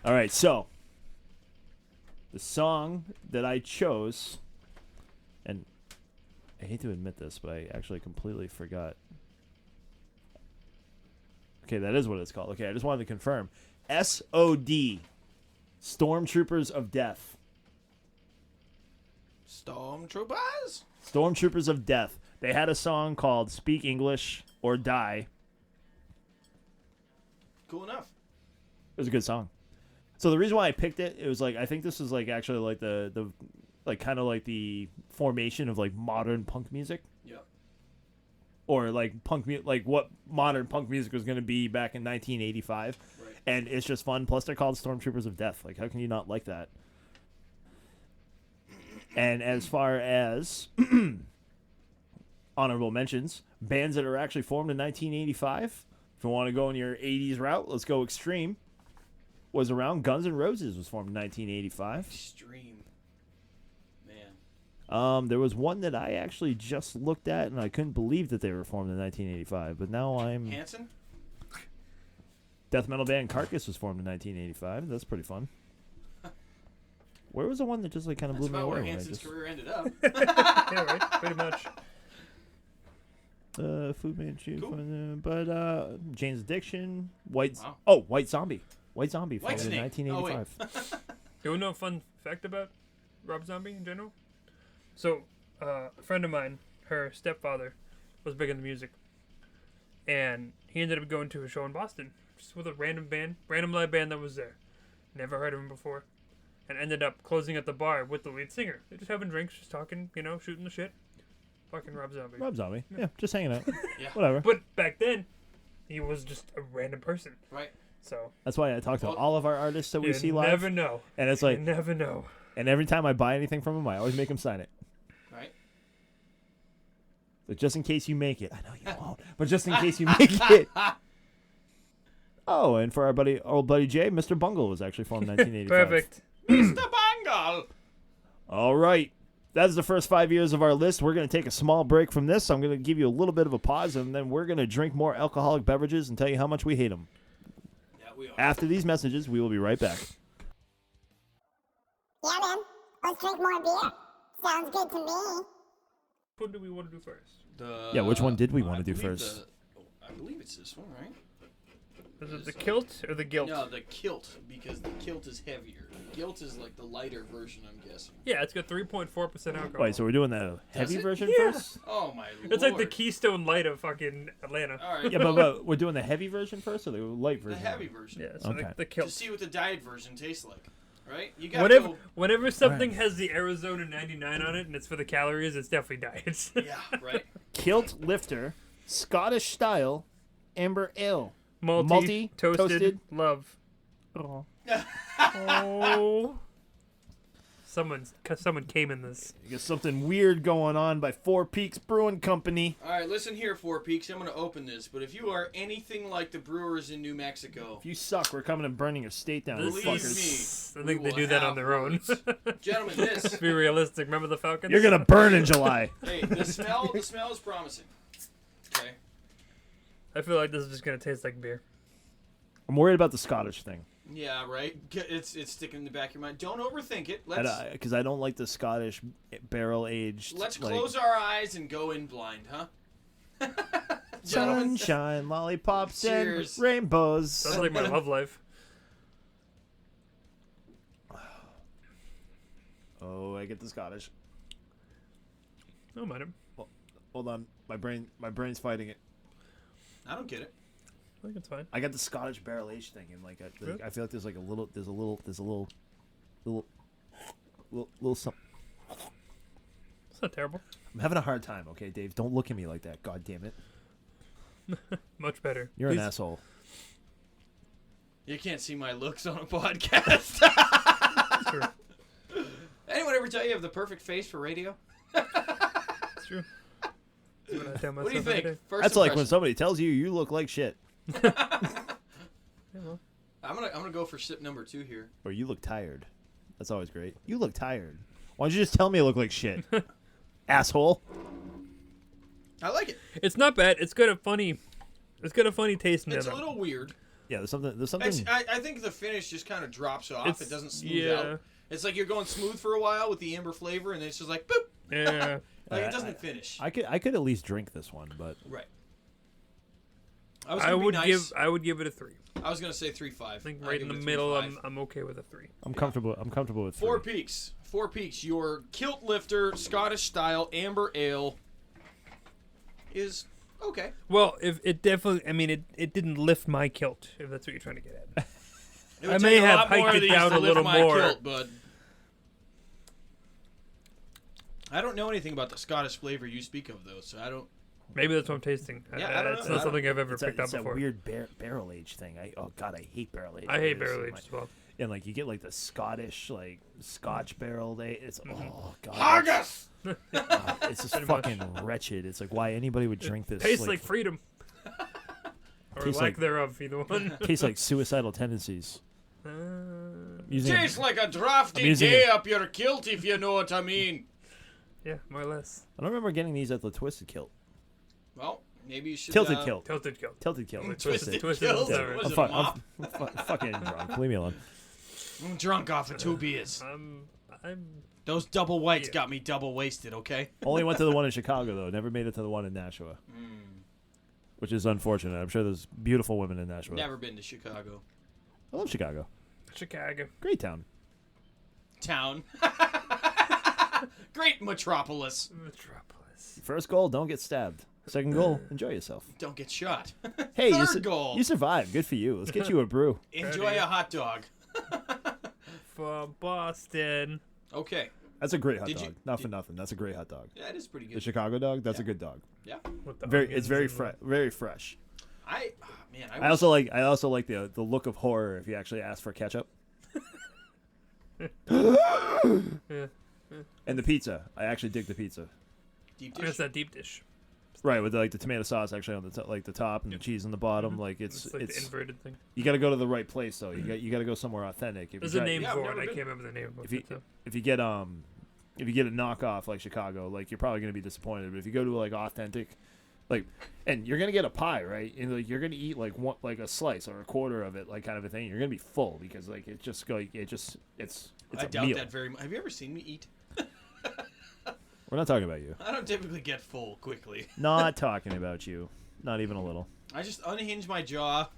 all right, so the song that I chose, and I hate to admit this, but I actually completely forgot. Okay, that is what it's called. Okay, I just wanted to confirm. SOD, Stormtroopers of Death. Stormtroopers? Stormtroopers of Death. They had a song called Speak English or Die. Cool enough. It was a good song. So the reason why I picked it, it was like I think this is like actually like the like kind of like the formation of like modern punk music, Yeah. or like like what modern punk music was going to be back in 1985. Right. And it's just fun. Plus they're called Stormtroopers of Death. Like how can you not like that? And as far as honorable mentions, bands that are actually formed in 1985. If you want to go in your 80s route, let's go Extreme. Was around. Guns N' Roses was formed in 1985. Extreme. Man. There was one that I actually just looked at, and I couldn't believe that they were formed in 1985. But now I'm... Hanson? Death metal band Carcass was formed in 1985. That's pretty fun. Where was the one that just like kind of That's blew me about away? where when I Hanson's just... career ended up. Yeah, right. Pretty much. Fu Manchu, Cool. but Jane's Addiction, White Zombie. White Zombie formed in Whitesnake. 1985. You want to know a fun fact about Rob Zombie in general? So, a friend of mine, her stepfather, was big into music. And he ended up going to a show in Boston, just with a random live band that was there. Never heard of him before. And ended up closing at the bar with the lead singer. They're just having drinks, just talking, shooting the shit. Fucking Rob Zombie. Rob Zombie. Yeah, just hanging out. Yeah. Whatever. But back then, he was just a random person. Right. So, That's why I talk to all of our artists that we you see live. never know. And it's You like, never know. and every time I buy anything from him, I always make him sign it. Right. But just in case you make it. I know you won't. But just in case you make it. Oh, and for our old buddy Jay, Mr. Bungle was actually formed in 1985. Perfect. Mr. Bangle! All right. That's the first 5 years of our list. We're going to take a small break from this. I'm going to give you a little bit of a pause, and then we're going to drink more alcoholic beverages and tell you how much we hate them. Yeah, we are. After these messages, we will be right back. Yeah, man. Let's drink more beer. Sounds good to me. What do we want to do first? Yeah, which one did we wanna I do believe first? I believe it's this one, right? Is it the kilt or the guilt? No, the kilt, because the kilt is heavier. The gilt is like the lighter version, I'm guessing. Yeah, it's got 3.4% alcohol. Wait, so we're doing the heavy it? version Yeah. first? Oh my lord. It's like the Keystone Light of fucking Atlanta. All right. Yeah, but we're doing the heavy version first or the light the version? heavy version. Yeah, so Okay. the To kilt. see what the diet version tastes like, right? You got Whenever something has the Arizona 99 on it and it's for the calories, it's definitely diet. Yeah, right. Kilt Lifter Scottish style amber ale. Malty, toasted, toasted. love. Oh. Oh. Someone came in this. You got something weird going on by Four Peaks Brewing Company. All right, listen here, Four Peaks. I'm going to open this, but if you are anything like the brewers in New Mexico, If you suck, we're coming and burning your state down, you This believe fuckers. me, I think we they will do that on have their own. words. Gentlemen, this. Be realistic. Remember the Falcons? You're gonna burn in July. Hey, the smell is promising. Okay. I feel like this is just gonna taste like beer. I'm worried about the Scottish thing. Yeah, right. It's sticking in the back of your mind. Don't overthink it. Let's Because I don't like the Scottish barrel aged. close our eyes and go in blind, huh? Gentlemen, sunshine, lollipops, Cheers. and rainbows. Sounds like my love life. Oh, I get the Scottish. No, madam. Hold on, my brain's fighting it. I don't get it. I think it's fine. I got the Scottish barrel aged thing, and Really? I feel like there's a little something. It's not terrible. I'm having a hard time. Okay, Dave, don't look at me like that. God damn it, Much better. you're Please. an asshole. You can't see my looks on a podcast. It's true. Anyone ever tell you have the perfect face for radio? It's true. That's what I tell What do you myself every think? day. First That's like when impression. somebody tells you you look like shit, Yeah, well, I'm gonna go for sip number 2 here. or you look tired. That's always great. You look tired. Why don't you just tell me I look like shit, asshole? I like it. it's not bad. It's got a funny taste in It's it. a little weird. Yeah, there's something. I think the finish just kind of drops off. It's- It doesn't smooth yeah. out. It's like you're going smooth for a while with the amber flavor, and then it's just like boop. Yeah. Like it doesn't finish. I could at least drink this one, but Right. I was I gonna be would nice. give it a 3. I was gonna say 3.5. I think right in the middle. I'm okay with a 3. I'm comfortable. I'm comfortable with Four 3. Peaks. Four Peaks. Your kilt lifter Scottish style amber ale is okay. Well, if it definitely, I mean, it didn't lift my kilt. If that's what you're trying to get at. It would I take may a have lot more hiked of it these down to a lift little my more. Kilt, but I don't know anything about the Scottish flavor you speak of, though, so I don't. Maybe that's what I'm tasting. Yeah, I don't It's know. not something I've ever It's picked up that before. weird barrel age thing. Oh god, I hate barrel age. I hate barrel aged as well. And like you get like the Scottish Scotch barrel age. It's Mm-hmm. oh god, Haggis! it's just Pretty fucking wretched. It's like why anybody would drink this. Tastes like freedom. Or Tastes lack like- thereof, either one. tastes like suicidal tendencies. Using Tastes like a drafty I'm using day it. up your kilt, if you know what I mean. Yeah, more or less. I don't remember getting these at the Twisted Kilt. Well, maybe you should. Tilted Kilt. Tilted kilt. Tilted Kilt. Twisted Twisted Kilt. Kilt. Was I'm, it fuck, mop? I'm fucking drunk. Leave me alone. I'm drunk off of 2 beers. I'm Those double whites Yeah. got me double wasted, okay? Only went to the one in Chicago though. Never made it to the one in Nashua. Hmm. Which is unfortunate. I'm sure there's beautiful women in Nashua. Never been to Chicago. I love Chicago. Chicago. Great town. Town. Great metropolis. Metropolis. First goal, don't get stabbed. Second goal, enjoy yourself. Don't get shot. Hey, Third goal. you survived. Good for you. Let's get you a brew. Enjoy a hot dog. From Boston. Okay. That's a great hot Did dog. you- Not for nothing. That's a great hot dog. Yeah, it is pretty The good. Chicago dog. That's a good dog. Yeah. With the Very. onions It's very and the- fresh. Very fresh. I I also like. I also like the look of horror if you actually ask for ketchup. Yeah. And the pizza. I actually dig the pizza. deep It's dish. that deep dish. Right, with like the tomato sauce actually on the top and the cheese on the bottom. Like It's like the inverted thing. you got to go to the right place though. You got to go somewhere authentic. If There's you a try- name Yeah, I've for it. never I been. can't remember the name of If you it. So. if you get a knockoff like Chicago, like you're probably gonna be disappointed. But if you go to like authentic, like, and you're gonna get a pie, right? And like you're gonna eat like one like a slice or a quarter of it, like kind of a thing. You're gonna be full because like it's I a doubt meal. that very much. Have you ever seen me eat? We're not talking about you. I don't typically get full quickly. Not talking about you. Not even a little. I just unhinge my jaw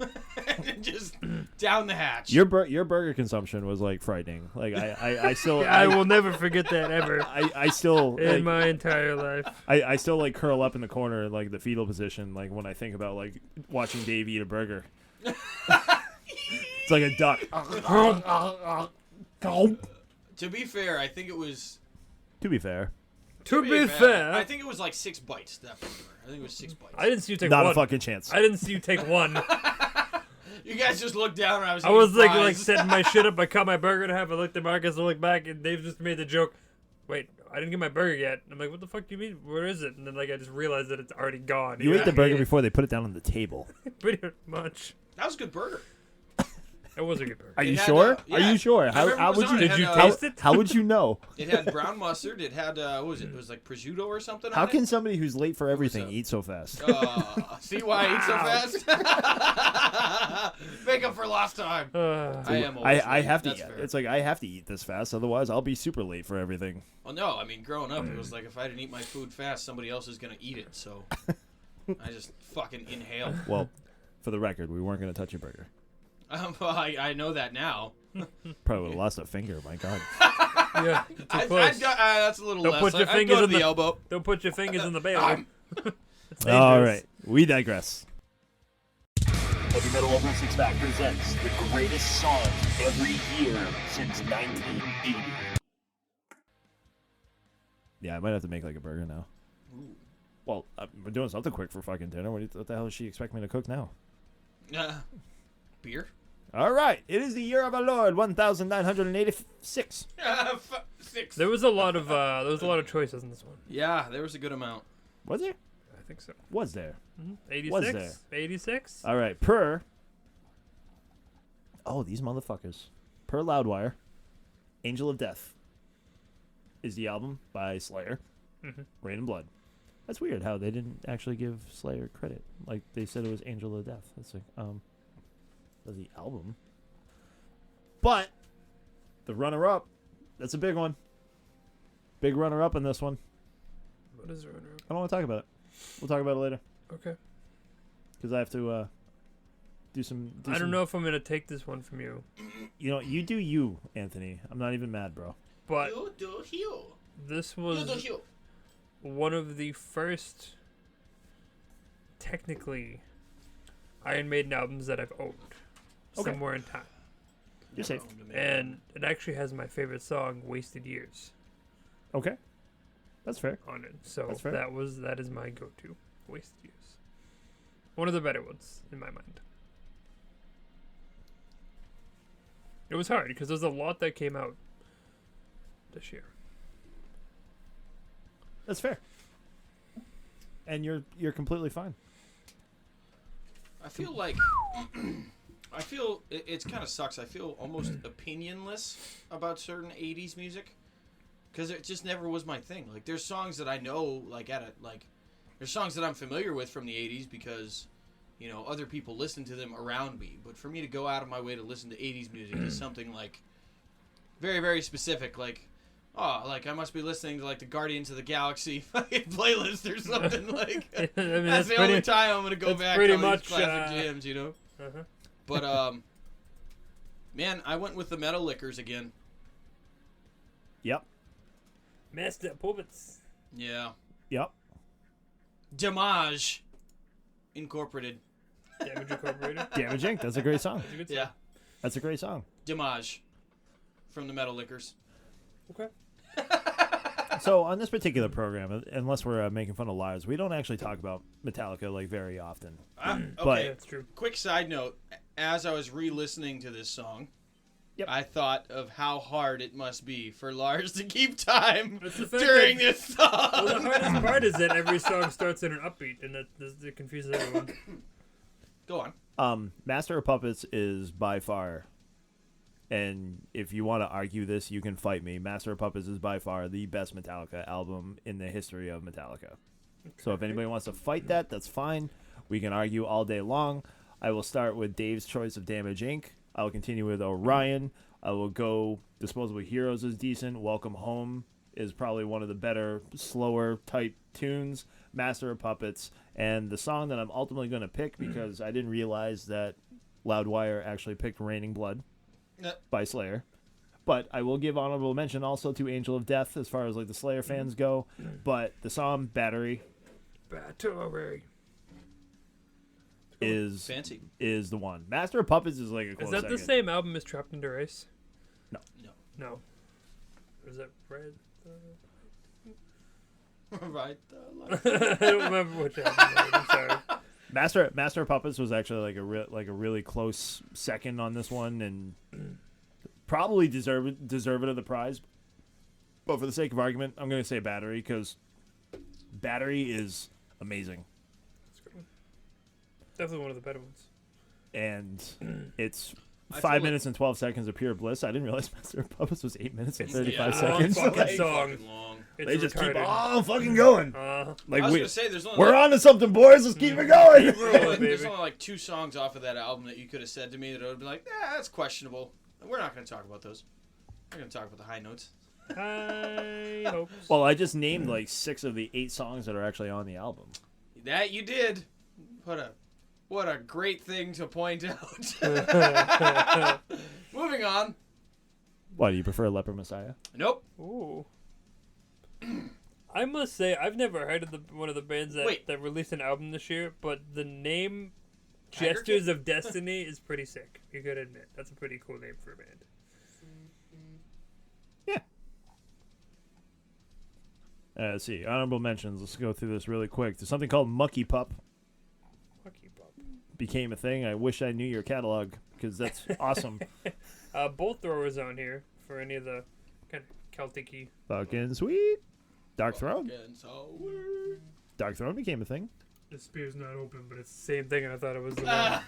and just down the hatch. Your burger consumption was like frightening. Like I still I will never forget that ever I still in like, my entire life. I still like curl up in the corner in like the fetal position like when I think about like watching Dave eat a burger. It's like a duck. To be fair, I think it was To be fair, To be fair, fair, I think it was like 6 bites. That burger. I think it was 6 bites. I didn't see you take Not one. a fucking chance. I didn't see you take one. You guys just looked down and I was. I was eating like fries. setting my shit up. I cut my burger in half. I looked at Marcus. I looked back, and Dave just made the joke. Wait, I didn't get my burger yet. I'm like, what the fuck do you mean? Where is it? And then like I just realized that it's already gone. You Yeah, ate the burger I before they put it down on the table. pretty much. That was a good burger. It was a good burger. Are you had, sure? yeah. Are you sure? I How, remember how it was would on. you? It Did you had, taste it? How would you know? It had brown mustard. It had what was it? It was like prosciutto or something. How on can it? somebody who's late for everything up? eat so fast? See why I eat so fast? Make up for lost time. I am. Always I late. have to. That's Eat. fair. It's like I have to eat this fast, otherwise I'll be super late for everything. Well, no, I mean, growing up, it was like if I didn't eat my food fast, somebody else is gonna eat it. So I just fucking inhale. Well, for the record, we weren't going to touch your burger. Well, I know that now. Probably would have lost a finger. My God. Yeah, too close. That's a little Don't less. put your I'd fingers go to in the the- elbow. Don't put your fingers in the bail. It's All dangerous. right, we digress. Heavy Metal Over 6 Pack presents the greatest songs every year since 1980. Yeah, I might have to make like a burger now. Well, we're doing something quick for fucking dinner. What the hell does she expect me to cook now? Beer. All right, it is the year of our Lord, 1986. 6. There was a lot of choices in this one. Yeah, there was a good amount. Was there? I think so. Was there? 86. Was there? 86. All right, Oh, these motherfuckers. Per Loudwire, Angel of Death is the album by Slayer. Rain and Blood. That's weird how they didn't actually give Slayer credit. Like they said it was Angel of Death. That's like the album. But the runner-up, that's a big one. Big runner-up in this one. What is it? I don't want to talk about it. We'll talk about it later Okay. because I have to do some. I don't know if I'm gonna take this one from you, You know, you do you, Anthony. I'm not even mad, bro. but You do you. this You was do you. one of the first, technically, Iron Maiden albums that I've owned Okay. somewhere in time, You're safe. and it actually has my favorite song, "Wasted Years," Okay, that's fair. on it. So That's fair. that is my go-to, "Wasted Years." One of the better ones in my mind. It was hard because there's a lot that came out this year. That's fair. And you're completely fine. I feel like it kind of sucks. I feel almost opinionless about certain '80s music because it just never was my thing. Like, there's songs that I know, there's songs that I'm familiar with from the '80s because, you know, other people listen to them around me. But for me to go out of my way to listen to '80s music is something like very, very specific. Like, oh, like I must be listening to like the Guardians of the Galaxy fucking playlist or something. Like, I mean, that's the only time I'm gonna go that's back pretty to these much, classic jams, you know. Uh-huh. But man, I went with the Metal Lickers again. Yep. Master Puppets. Yeah, Yep. Damage Incorporated. Damage Incorporated. Damage Inc. That's a great song. That's a good Yeah, That's a great song. Damage from the Metal Lickers. Okay. So on this particular program, unless we're making fun of Lars, we don't actually talk about Metallica like very often. Okay, But- That's true. quick side note: as I was re-listening to this song, Yep. I thought of how hard it must be for Lars to keep time It's the fact during that- this Well, the song. hardest part is that every song starts in an upbeat, and that confuses everyone. Go on. Master of Puppets is by far, and if you want to argue this, you can fight me. Master of Puppets is by far the best Metallica album in the history of Metallica. So if anybody wants to fight that, that's fine. We can argue all day long. I will start with Dave's choice of Damage Inc. I will continue with Orion. I will go Disposable Heroes is decent. Welcome Home is probably one of the better, slower type tunes. Master of Puppets. And the song that I'm ultimately going to pick, because I didn't realize that Loudwire actually picked Raining Blood by Slayer. But I will give honorable mention also to Angel of Death as far as like the Slayer fans go. But the song Battery Battery. is Fancy. the one. Master of Puppets is like a close Is that second. the same album as Trapped Under Ice? No. No. Is that right? Right. I don't remember which album. I'm sorry. Master of Puppets was actually like a really close second on this one, and probably deserve it of the prize. But for the sake of argument, I'm going to say Battery, because Battery is amazing, Definitely one of the better ones. and it's I 5 feel minutes and 12 seconds of pure bliss. I didn't realize Master of Puppets was 8 minutes and It's 35 long seconds. fucking Way song. fucking long. It's They just keep retarded. on fucking going. Like I was we, gonna say there's only we're on to something, boys. Let's keep it going. Rolling, there's baby. only like 2 songs off of that album that you could have said to me that I would be like, that's questionable. We're not gonna talk about those. We're gonna talk about the high notes. I hope. Well, I just named like 6 of the 8 songs that are actually on the album. That you did. What a great thing to point out. Moving on. Why, do you prefer Leper Messiah? Nope. Ooh. I must say, I've never heard of one of the bands that released an album this year, but the name Tiger Gestures King? of Destiny is pretty sick. You gotta admit. That's a pretty cool name for a band. Let's see. Honorable mentions. Let's go through this really quick. There's something called Mucky Pup. Mucky Pup. Became a thing. I wish I knew your catalog, because that's awesome. Bolt Throwers on here for any of the kind of Celtic-y. Fucking sweet. Dark Throne. Fucking so Dark Throne became a thing. The spear's not open, but it's the same thing, and I thought it was the one.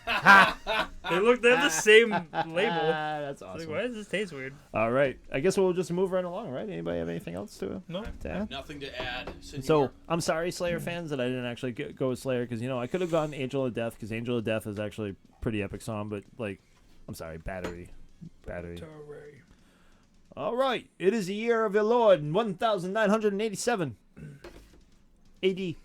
They have the same label. That's It's like, awesome. why does this taste weird? All right. I guess we'll just move right along, right? Anybody have anything else to No. add? nothing to add. So, I'm sorry, Slayer fans, that I didn't actually go with Slayer, because, I could have gone Angel of Death, because Angel of Death is actually a pretty epic song, but, I'm sorry, Battery. All right. It is the year of the Lord, 1987. AD. Do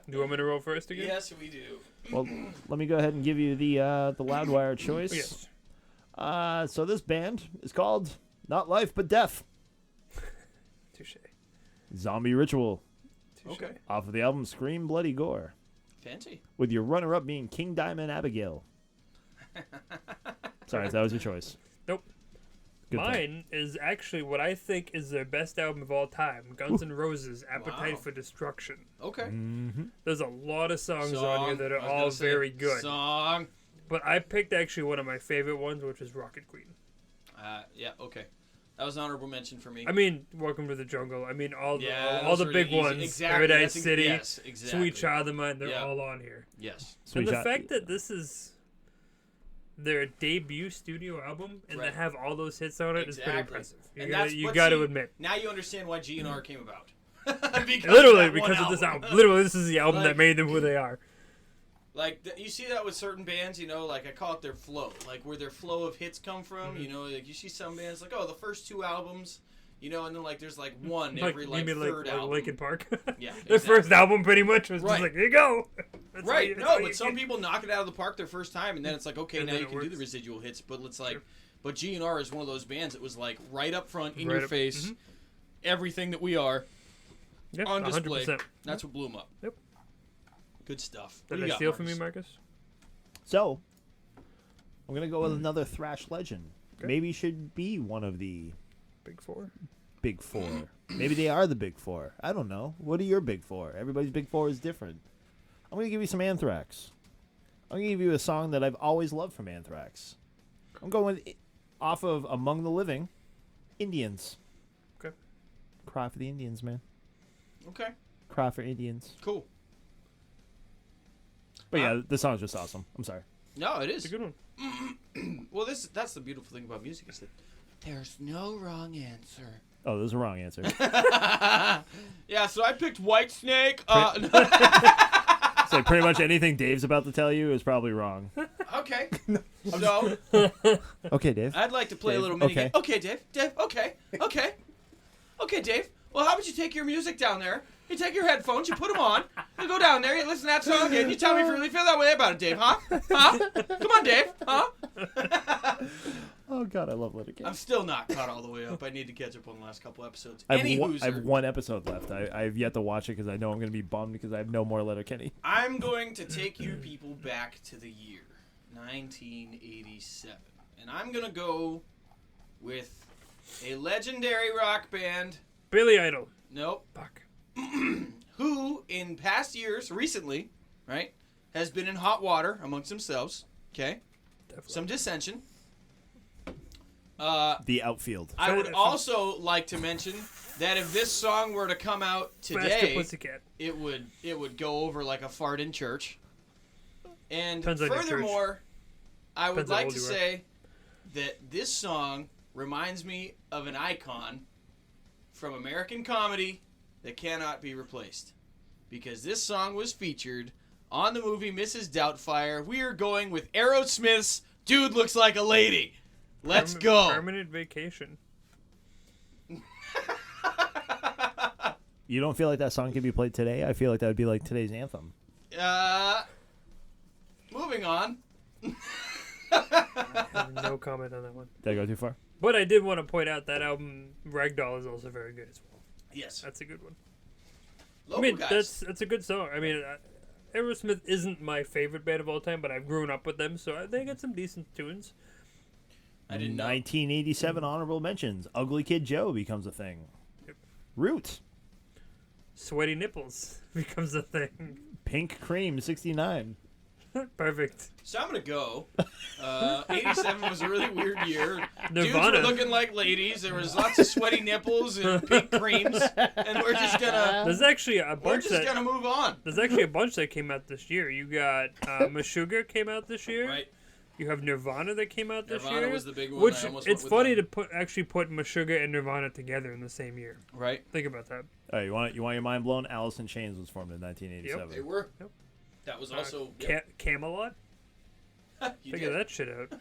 you want me to roll first again? Yes, we do. Well, let me go ahead and give you the Loudwire choice. Yes. So this band is called Not Life But Death. Touche. Zombie Ritual, Okay. off of the album Scream Bloody Gore, Fancy. with your runner-up being King Diamond Abigail. Sorry, that was your choice. Nope. Good pick. Mine is actually what I think is their best album of all time, Guns N' Roses, Appetite Wow. for Destruction. Okay. Mm-hmm. There's a lot of songs on here that are I was all gonna say, very good. Song. But I picked actually one of my favorite ones, which is Rocket Queen. Yeah, okay. That was an honorable mention for me. I mean, Welcome to the Jungle. I mean, all the those the are big easy. ones. Exactly. Paradise That's City, yes, exactly. Sweet Child of Mine, they're Yeah. all on here. Yes. Sweet and the Child- fact that this is their debut studio album and Right. they have all those hits on it is pretty Exactly. impressive. And that's You what got to see- admit. Now you understand why GNR came about. Because Literally, that one because of this album. album. Literally, this is the album Like- that made them who they are. Like you see that with certain bands, like I call it their flow, like where their flow of hits come from. Mm-hmm. Like you see some bands like, oh, the first 2 albums, and then like there's like one Like, every you like mean third like album. Linkin Park? Yeah, Their first exactly. album pretty much was Right. just like, here you go. That's all Right, that's no, all you but some get. people knock it out of the park their first time, and then it's like, okay, And now then you it can do the works. residual hits. But it's like, Sure. but GNR is one of those bands that was like right up front, in Right your up- face, mhm. everything that we are Yeah, on display. 100%. That's what blew them up. Yep. Good stuff. What Did do I you got, steal from you, Marcus? Marcus? So, I'm going to go with another thrash legend. Okay. Maybe should be one of the Big Four? big 4. Maybe they are the big 4. I don't know. What are your big 4? Everybody's big 4 is different. I'm going to give you some Anthrax. I'm going to give you a song that I've always loved from Anthrax. I'm going with, off of Among the Living, Indians. Okay. Cry for the Indians, man. Okay, Cry for Indians. cool. But yeah, the song's just awesome. I'm sorry. No, it It's a is. good one. Well, that's the beautiful thing about music is that there's no wrong answer. Oh, there's a wrong answer. Yeah, so I picked Whitesnake. So pretty much anything Dave's about to tell you is probably wrong. Okay. So Okay, Dave. I'd like to play a Dave, little mini okay. game. Okay, Dave. Dave. Okay. Okay. Okay, Dave. Well, how about you take your music down there? You take your headphones, you put them on, you go down there, you listen to that song, and you tell me if you really feel that way about it, Dave, huh? Huh? Come on, Dave, huh? Oh God, I love Letterkenny. I'm still not caught all the way up. I need to catch up on the last couple episodes. I Anywho's, have one episode left. I've yet to watch it because I know I'm going to be bummed because I have no more Letterkenny. I'm going to take you people back to the year 1987, and I'm going to go with a legendary rock band Billy Idol. Nope. Fuck. Who in past years, recently, right, has been in hot water amongst themselves. Okay. Definitely. Some dissension. The outfield. I would also like to mention that if this song were to come out Faster today, Pussycat. it would go over like a fart in church. And Depends on your church. furthermore, I would Depends how like old to you are. say that this song reminds me of an icon from American comedy that cannot be replaced. Because this song was featured on the movie Mrs. Doubtfire. We are going with Aerosmith's Dude Looks Like a Lady. Let's go. Permanent Vacation. You don't feel like that song could be played today? I feel like that would be like today's anthem. Moving on. I have no comment on that one. Did I go too far? But I did want to point out that album Ragdoll is also very good as well. Yes. That's a good one. Local I mean, guys. that's a good song. I mean, Aerosmith isn't my favorite band of all time, but I've grown up with them, so they got some decent tunes. I didn't know. 1987 honorable mentions. Ugly Kid Joe becomes a thing. Yep. Root. Sweaty Nipples becomes a thing. Pink Cream 69. Perfect. So I'm gonna go. 87 was a really weird year. Dudes Nirvana. were looking like ladies. There was lots of sweaty nipples and pink creams, and we're just There's actually a we're bunch just that gonna move on. there's actually a bunch that came out this year. You got Meshuggah came out this year. Right. You have Nirvana that came out this Nirvana year. was the big one. Which I almost it's went with funny them. to put Meshuggah and Nirvana together in the same year. Right. Think about that. All right, you want your mind blown? Alice in Chains was formed in 1987. They were. Yep. That was also. Yep. Camelot. You Figure did. that shit out.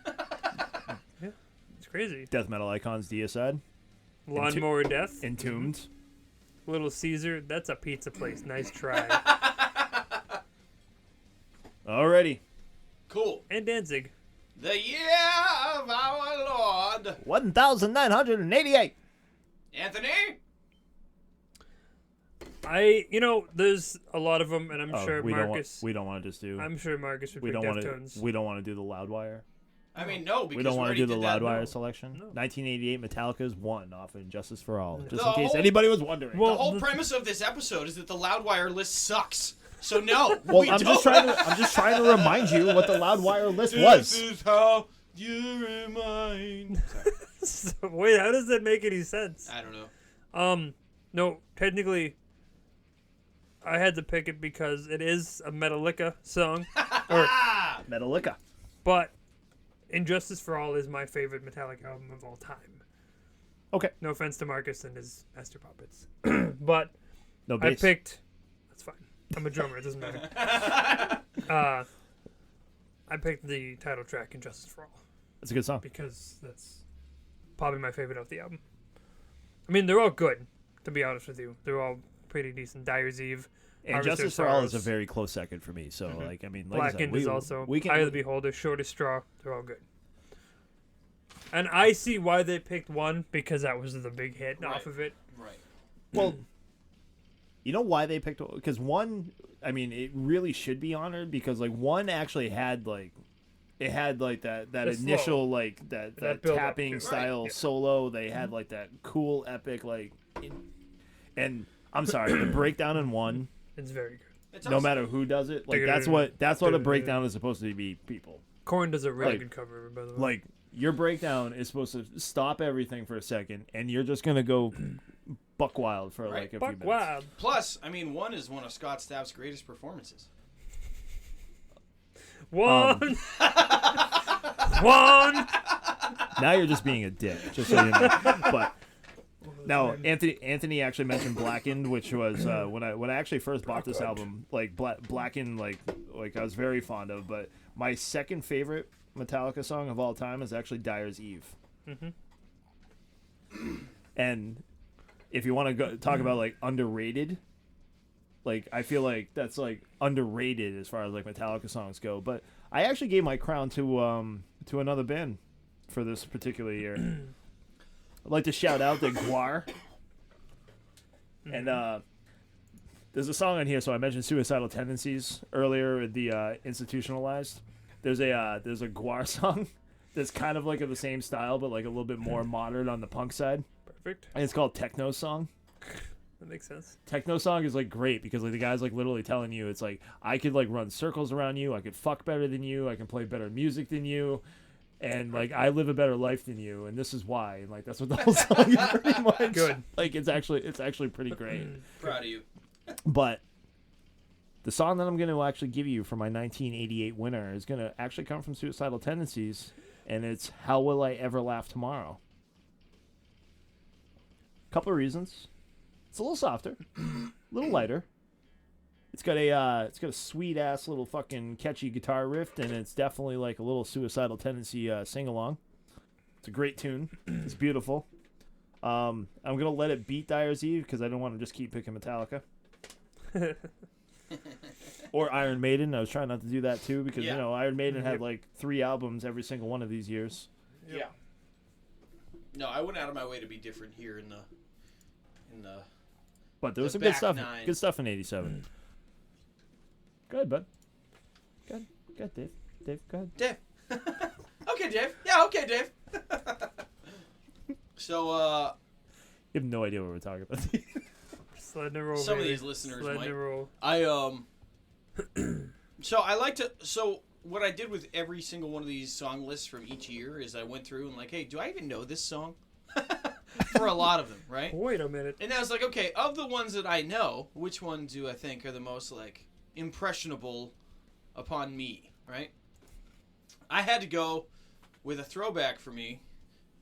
Yeah, it's crazy. Death metal icons Deicide. Lawnmower Death. Entombed. Little Caesar. That's a pizza place. Nice try. Alrighty. Cool. And Danzig. The year of our Lord 1988. Anthony. There's a lot of them, and I'm sure Marcus. We don't want to just do. I'm sure Marcus would we pick don't want to. Deftones. We don't want to do the Loudwire. I mean, no, because We don't want to already do the did that. Loudwire No. selection. No. 1988 Metallica's one off of Injustice for All. Just The in case whole- anybody was wondering. Well, The whole premise of this episode is that the Loudwire list sucks. So no. Well, we I'm don't. just trying to remind you what the Loudwire list This was. is how you remind. So, wait, how does that make any sense? I don't know. No, technically, I had to pick it because it is a Metallica song, Metallica. but Injustice for All is my favorite Metallica album of all time. Okay. No offense to Marcus and his Master Puppets, but No I bass. picked. That's fine. I'm a drummer. It doesn't matter. I picked the title track "Injustice for All" That's a good song. because that's probably my favorite of the album. I mean, they're all good. To be honest with you, they're all pretty decent. Dyer's Eve, And Harvester Justice of for All is a Sorrows. very close second for me. So, like, I mean, like I Blackened said, is also we can. Eye of the Beholder, Shortest Straw. They're all good. And I see why they picked one because that was the big hit Right. off of it. Right. Well, you know why they picked? Because one, I mean, it really should be honored because like one actually had like, it had like that The initial slow. like that build-up, tapping right, style yeah. solo. They had like that cool epic like, and I'm sorry, the breakdown in one. It's very good. It's No awesome. matter who does it, like that's what a breakdown is supposed to be. People Korn does a really Like- good cover, by the way. like your breakdown is supposed to stop everything for a second, and you're just gonna go buck wild for Right. like a few Buck minutes. Wild. Plus, I mean, one is one of Scott Stapp's greatest performances. One. One. Now you're just being a dick, just so you know. But now Anthony actually mentioned Blackened, which was when I actually first bought this album, like Blackened, like I was very fond of. But my second favorite Metallica song of all time is actually Dyer's Eve. And if you want to go talk about like underrated, like I feel like that's like underrated as far as like Metallica songs go. But I actually gave my crown to another band for this particular year. I'd like to shout out to Guar. And there's a song on here. So I mentioned Suicidal Tendencies earlier with the Institutionalized. There's a Guar song that's kind of like of the same style, but like a little bit more modern on the punk side. Perfect. And it's called Techno Song. That makes sense. Techno song is like great because like the guy's like literally telling you it's like I could like run circles around you, I could fuck better than you, I can play better music than you, and like I live a better life than you, and this is why. And like that's what the whole song is pretty much. Good. Like it's actually pretty great. Proud of you. But the song that I'm going to actually give you for my 1988 winner is going to actually come from Suicidal Tendencies, and it's How Will I Ever Laugh Tomorrow? Couple of reasons. It's a little softer, a little lighter. It's got a sweet ass little fucking catchy guitar riff, and it's definitely like a little Suicidal Tendency sing along. It's a great tune. It's beautiful. I'm gonna let it beat Dyer's Eve because I don't want to just keep picking Metallica or Iron Maiden. I was trying not to do that too because you know Iron Maiden had like 3 albums every single one of these years. Yeah. No, I went out of my way to be different here in the. But there was The some good back stuff. nine. Good stuff in '87. Go ahead, bud. Go ahead, Dave. Dave, go ahead. Dave. Okay, Dave. Yeah, okay, Dave. So, You have no idea what we're talking about. Sled and roll. some of baby. these listeners Sled might. and roll. So I like to. So what I did with every single one of these song lists from each year is I went through and like, hey, do I even know this song? For a lot of them, right? Wait a minute. And I was like, okay, of the ones that I know, which ones do I think are the most like impressionable upon me, right? I had to go with a throwback for me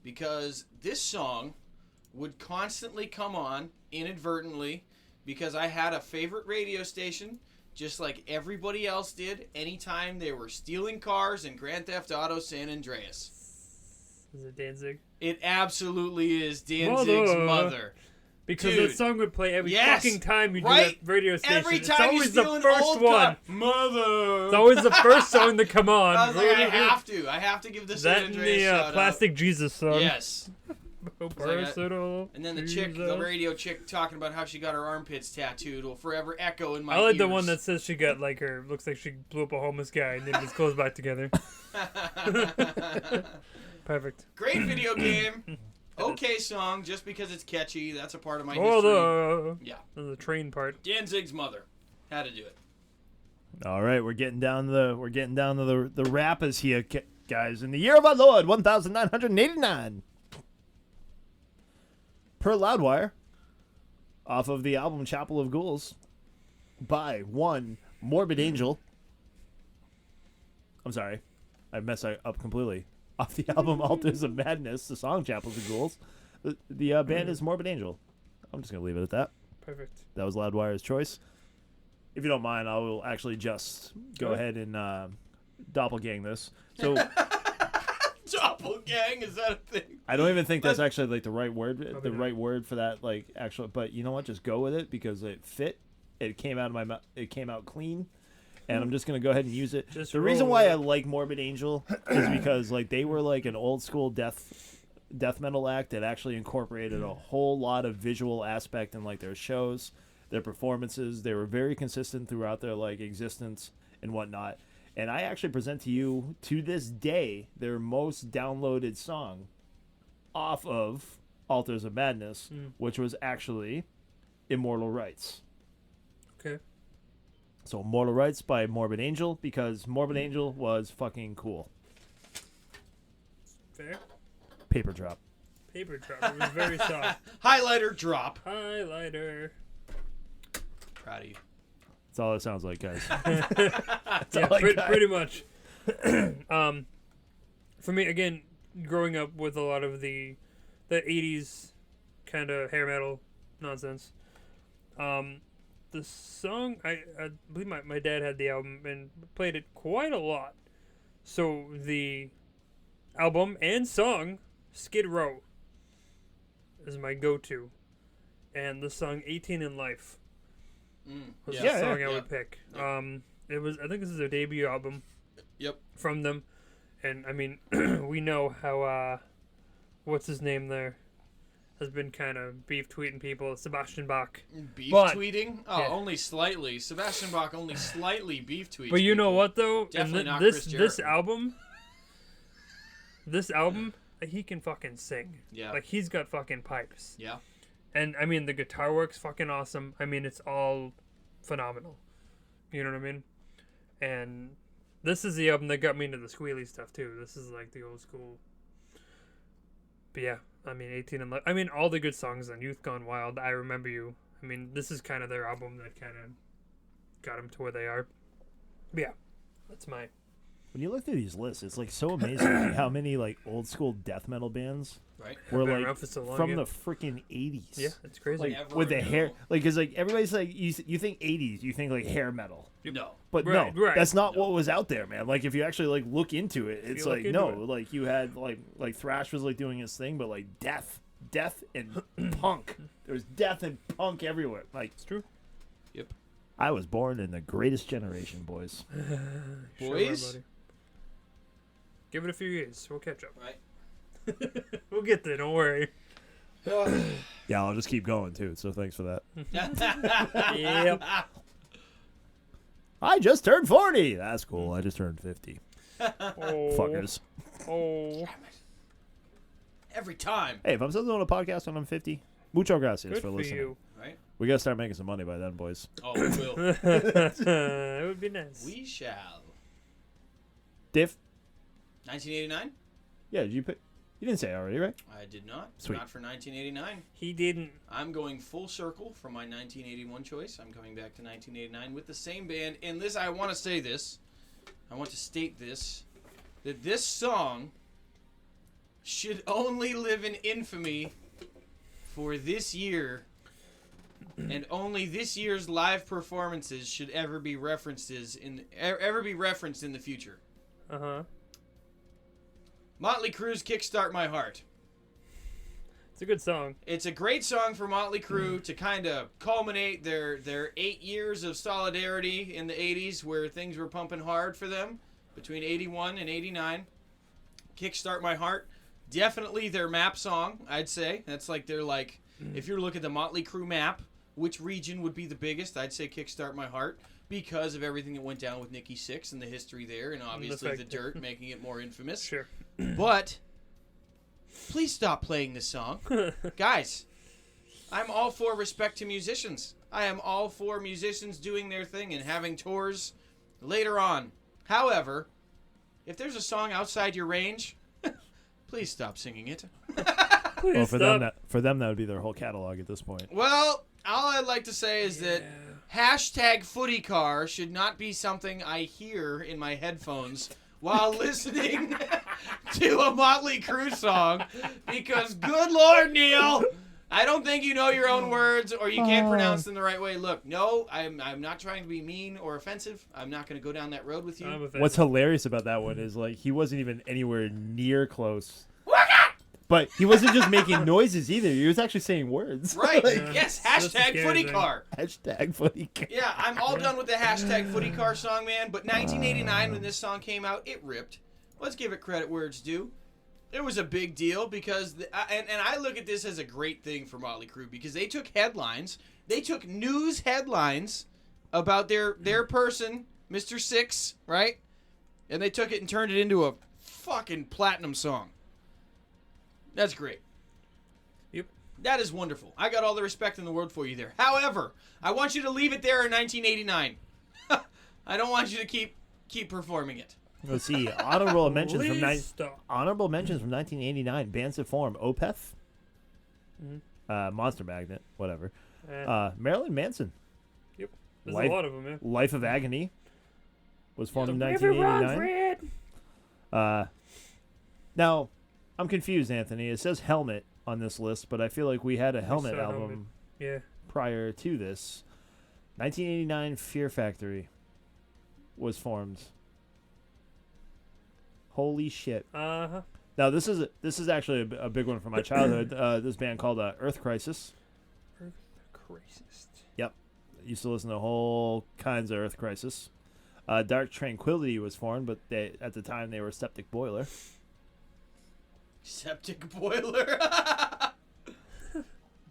because this song would constantly come on inadvertently because I had a favorite radio station just like everybody else did anytime they were stealing cars in Grand Theft Auto San Andreas. Is it Danzig? It absolutely is Danzig's mother. Because Dude. that song would play every Yes, fucking time you do right? that radio station. Every It's time you always steal the an first old one. car. Mother. It's always the first song to come on. I was like, I have to give the San That and Andreas the shout Plastic Jesus song. out. Yes. Oh, like personal And then the chick, the Jesus. radio chick, talking about how she got her armpits tattooed will forever echo in my I like ears. the one that says she got like her looks like she blew up a homeless guy and then his clothes back together. Perfect. Great video game. Okay song, just because it's catchy. That's a part of my Oh, history. Yeah. the train part. Danzig's mother. Had to do it. All right, we're getting down to the rappers here, guys. In the year of our Lord, 1989, per Loudwire, off of the album Chapel of Ghouls, by one Morbid Angel. I'm sorry, I messed that up completely. Off the album Altars of Madness, the song Chapels of Ghouls. The band is Morbid Angel. I'm just gonna leave it at that. Perfect. That was Loudwire's choice. If you don't mind, I will actually just go ahead and doppelgang this. So Doppelgang, is that a thing? I don't even think that's actually like the right word, Probably not. right word for that like actual. But you know what? Just go with it because it fit. It came out of my mouth. It came out clean, and I'm just gonna go ahead and use it. Just The reason roll why with I it. like Morbid Angel is because like they were like an old school death metal act that actually incorporated a whole lot of visual aspect in like their shows, their performances. They were very consistent throughout their like existence and whatnot. And I actually present to you to this day their most downloaded song off of Altars of Madness, which was actually Immortal Rights. Okay. So Immortal Rights by Morbid Angel because Morbid Angel was fucking cool. Fair. Paper drop. Paper drop. It was very soft. Highlighter drop. Highlighter. Proud of you. That's all it sounds like, guys. Yeah, all I got. pretty much. For me, again, growing up with a lot of the 80s kind of hair metal nonsense, the song, I believe my dad had the album and played it quite a lot. So the album and song, Skid Row, is my go-to. And the song 18 in Life was the Yeah, song yeah. I would pick. It was, I think this is their debut album Yep. from them. And I mean, we know how what's his name there has been kind of beef tweeting people, Sebastian Bach. Beef But- tweeting? Oh, yeah. only slightly. Sebastian Bach only slightly beef tweets. But you know people. what though? Definitely And not this Chris this album, he can fucking sing. Yeah. Like he's got fucking pipes. Yeah. And I mean, the guitar work's fucking awesome. I mean, it's all phenomenal. You know what I mean? And this is the album that got me into the squealy stuff too. This is like the old school. But yeah, I mean, 18 and I mean, all the good songs on Youth Gone Wild. I Remember You. I mean, this is kind of their album that kind of got them to where they are. But yeah, that's my. When you look through these lists, it's like so amazing like, how many like old school death metal bands Right. were been like around for so long, from yeah. the freaking 80s. Yeah, it's crazy. Like Never with the knew. hair, like because like everybody's like you think 80s, you think like hair metal, No. but Right, no, right. that's not what was out there, man. Like if you actually like look into it, it's you look like into no, it. like you had like thrash was like doing his thing, but like death and punk. There was death and punk everywhere. Like It's true. Yep. I was born in the greatest generation, boys. Sure, Boys? buddy. Give it a few years. We'll catch up. Right. We'll get there. Don't worry. Yeah, I'll just keep going too. So thanks for that. Yep. I just turned 40. That's cool. I just turned 50. Oh. Fuckers. Oh. Every time. Hey, if I'm still doing a podcast when I'm 50, mucho gracias Good for for listening. you. Right. We gotta start making some money by then, boys. Oh, we will. It would be nice. We shall. Dave? 1989? Yeah, did you pick? You didn't say already, right? I did not. Sweet. Not for 1989. He didn't. I'm going full circle from my 1981 choice. I'm coming back to 1989 with the same band. And this, I want to say this. I want to state this. That this song should only live in infamy for this year. And only this year's live performances should ever be referenced in the future. Uh huh. Motley Crue's Kickstart My Heart. It's a good song. It's a great song for Motley Crue to kind of culminate their 8 years of solidarity in the 80s where things were pumping hard for them between 81 and 89. Kickstart My Heart. Definitely their map song, I'd say. That's like their like, if you look at the Motley Crue map, which region would be the biggest? I'd say Kickstart My Heart because of everything that went down with Nikki Sixx and the history there and obviously fact the dirt making it more infamous. Sure. But please stop playing this song. Guys, I'm all for respect to musicians. I am all for musicians doing their thing and having tours later on. However, if there's a song outside your range, please stop singing it. Please Well, stop. for them that would be their whole catalog at this point. Well, all I'd like to say is that hashtag footy car should not be something I hear in my headphones while listening to a Motley Crue song because, good Lord, Neil, I don't think you know your own words or you can't pronounce them the right way. Look, no, I'm not trying to be mean or offensive. I'm not going to go down that road with you. I'm offended. What's hilarious about that one is like he wasn't even anywhere near close. But he wasn't just making noises either. He was actually saying words. Right, Like, yes, that's the hashtag scary footy thing. car. hashtag footy. Yeah, I'm all done with the hashtag footy car song, man. But 1989, when this song came out, it ripped. Let's give it credit where it's due. It was a big deal because, and I look at this as a great thing for Motley Crue because they took headlines. They took news headlines about their person, Mr. Six, right? And they took it and turned it into a fucking platinum song. That's great. Yep. That is wonderful. I got all the respect in the world for you there. However, I want you to leave it there in 1989. I don't want you to keep performing it. Let's see. Honorable mentions from Please stop. 1989. Bands that formed Opeth, Monster Magnet, whatever. Marilyn Manson, Yep. There's Life- a lot of them, man. Life of Agony was formed in River Run, 1989. Fred. Now, I'm confused, Anthony. It says Helmet on this list, but I feel like we had a Helmet saw album Helmet. Yeah. prior to this. 1989 Fear Factory was formed. Holy shit. Uh huh. Now, this is actually a big one from my childhood. This band called Earth Crisis. Crisis. Used to listen to whole kinds of Earth Crisis. Dark Tranquility was formed, but at the time they were Septic Boiler. Septic boiler.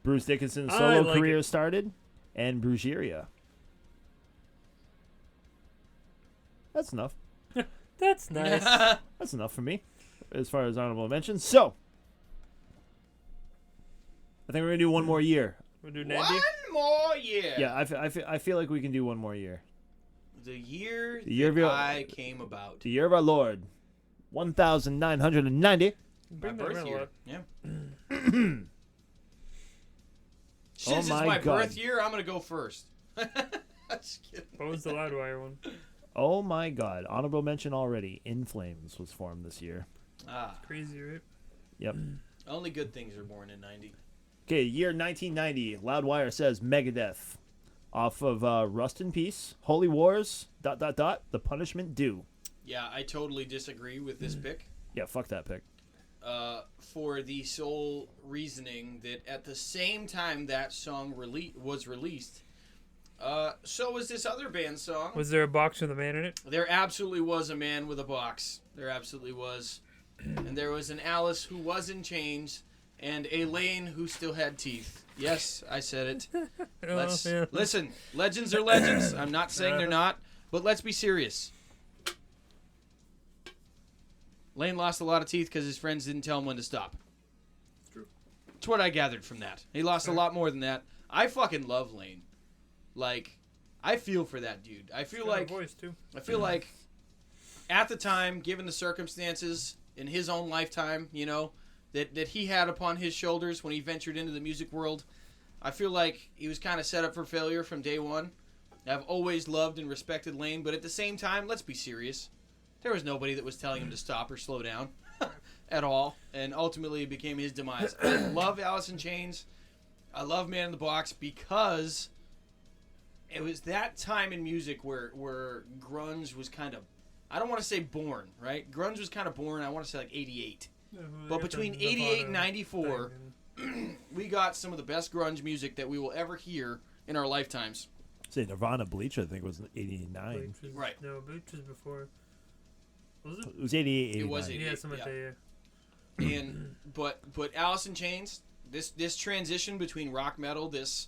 Bruce Dickinson's I solo like career started, and Brujeria. That's enough. That's nice. That's enough for me, as far as honorable mentions. So, I think we're gonna do one more year. We'll do 90. One more year. Yeah, I feel like we can do one more year. The year, year that of- I came about. The year of our Lord, 1990. Bring My that birth metal year. up. Yeah. Since my it's my God. birth year, I'm gonna go first. Just kidding. What was the Loudwire one? Oh my God! Honorable mention already. In Flames was formed this year. Ah, Crazy, right? Yep. only good things are born in '90. Okay, year 1990. Loudwire says Megadeth, off of Rust in Peace, Holy Wars. ... The Punishment Due. Yeah, I totally disagree with this pick. Yeah, fuck that pick. For the sole reasoning that at the same time that song was released, so was this other band song. Was there a box with a man in it? There absolutely was a man with a box. There absolutely was. And there was an Alice who was in chains, and a Lane who still had teeth. Yes, I said it. Let's yeah. listen. Legends are legends. I'm not saying they're not, but let's be serious. Lane lost a lot of teeth because his friends didn't tell him when to stop. True. That's what I gathered from that. He lost a lot more than that. I fucking love Lane. Like, I feel for that dude. I feel Got a like voice too. at the time, given the circumstances in his own lifetime, you know, that he had upon his shoulders when he ventured into the music world, I feel like he was kind of set up for failure from day one. I've always loved and respected Lane, but at the same time, let's be serious. There was nobody that was telling him to stop or slow down at all, and ultimately it became his demise. I love Alice in Chains. I love Man in the Box because it was that time in music where grunge was kind of, I don't want to say born, right? Grunge was kind of born, I want to say like 88. But between 88 and 94, we got some of the best grunge music that we will ever hear in our lifetimes. Say Nirvana Bleach, I think, was 89. Right. No, Bleach was before. Was it? It was 88, 89. It was Yeah, 88, something yeah. like that, yeah. And but Alice in Chains, this transition between rock metal, this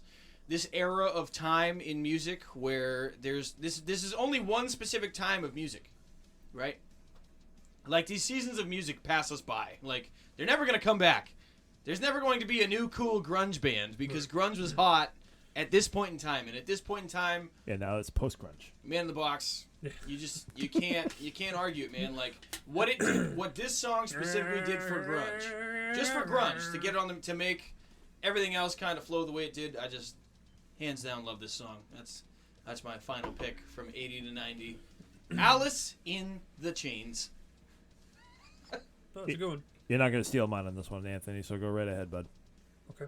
era of time in music where there's this is only one specific time of music, right? Like, these seasons of music pass us by. Like, they're never gonna come back. There's never going to be a new cool grunge band because grunge was hot at this point in time, and at this point in time, Yeah, now it's post-grunge. Man in the Box, you can't argue it, man. Like, what this song specifically did for grunge, just for grunge, to get on them, to make everything else kind of flow the way it did. I just hands down love this song. That's my final pick from 80 to 90. Alice in the Chains. Oh, that's a good one. You're not going to steal mine on this one, Anthony, so go right ahead, bud. Okay.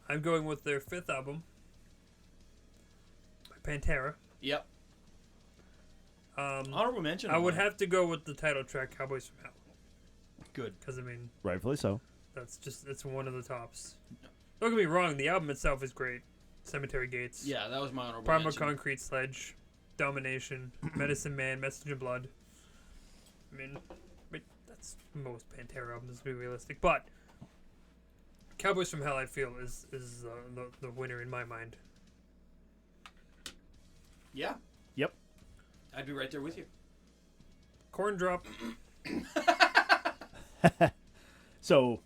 I'm going with their fifth album by Pantera. Yep. Honorable mention. I would have to go with the title track, Cowboys from Hell. Good. Because, I mean, Rightfully so. it's one of the tops. Don't get me wrong, the album itself is great. Cemetery Gates. Yeah, that was my honorable Primal mention. Concrete Sledge. Domination. Medicine Man. Message of Blood. I mean, that's most Pantera albums, to be realistic. But Cowboys from Hell, I feel, is the winner in my mind. Yeah, Yep. I'd be right there with you. Corn Drop. So,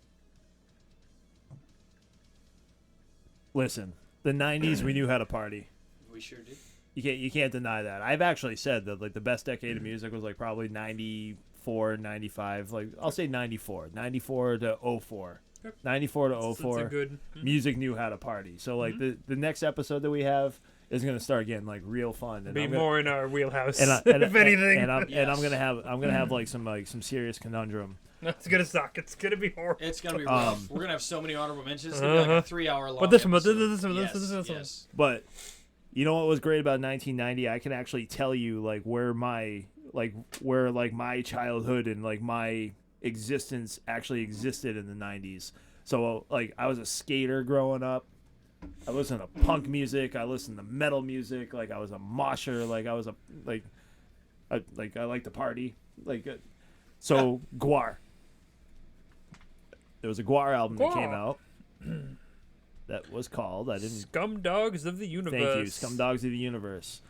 listen, the 90s, we knew how to party. We sure did. You can't deny that. I've actually said that, like, the best decade of music was, like, probably 94, 95. Like, I'll say 94. 94 to 04. Yep. 94 to It's 04. a good. Music knew how to party. So, like, the next episode that we have is going to start getting, like, real fun. And Be I'm gonna- more in our wheelhouse, and if anything. and I'm Yes. gonna have like some serious conundrum. It's gonna suck. It's gonna be horrible. It's gonna be rough. We're gonna have so many honorable mentions. It's gonna be like a 3-hour long. But this one, but episode. this one, yes, this one. yes. But you know what was great about 1990? I can actually tell you like where my childhood and like my existence actually existed in the 90s. So like I was a skater growing up. I listened to punk music. I listened to metal music. Like I was a mosher. Like I was a I like to party. So Gwar. There was a Gwar album that came Gwar. out that was called. I didn't. Scum Dogs of the Universe. Thank you, Scumdogs of the Universe.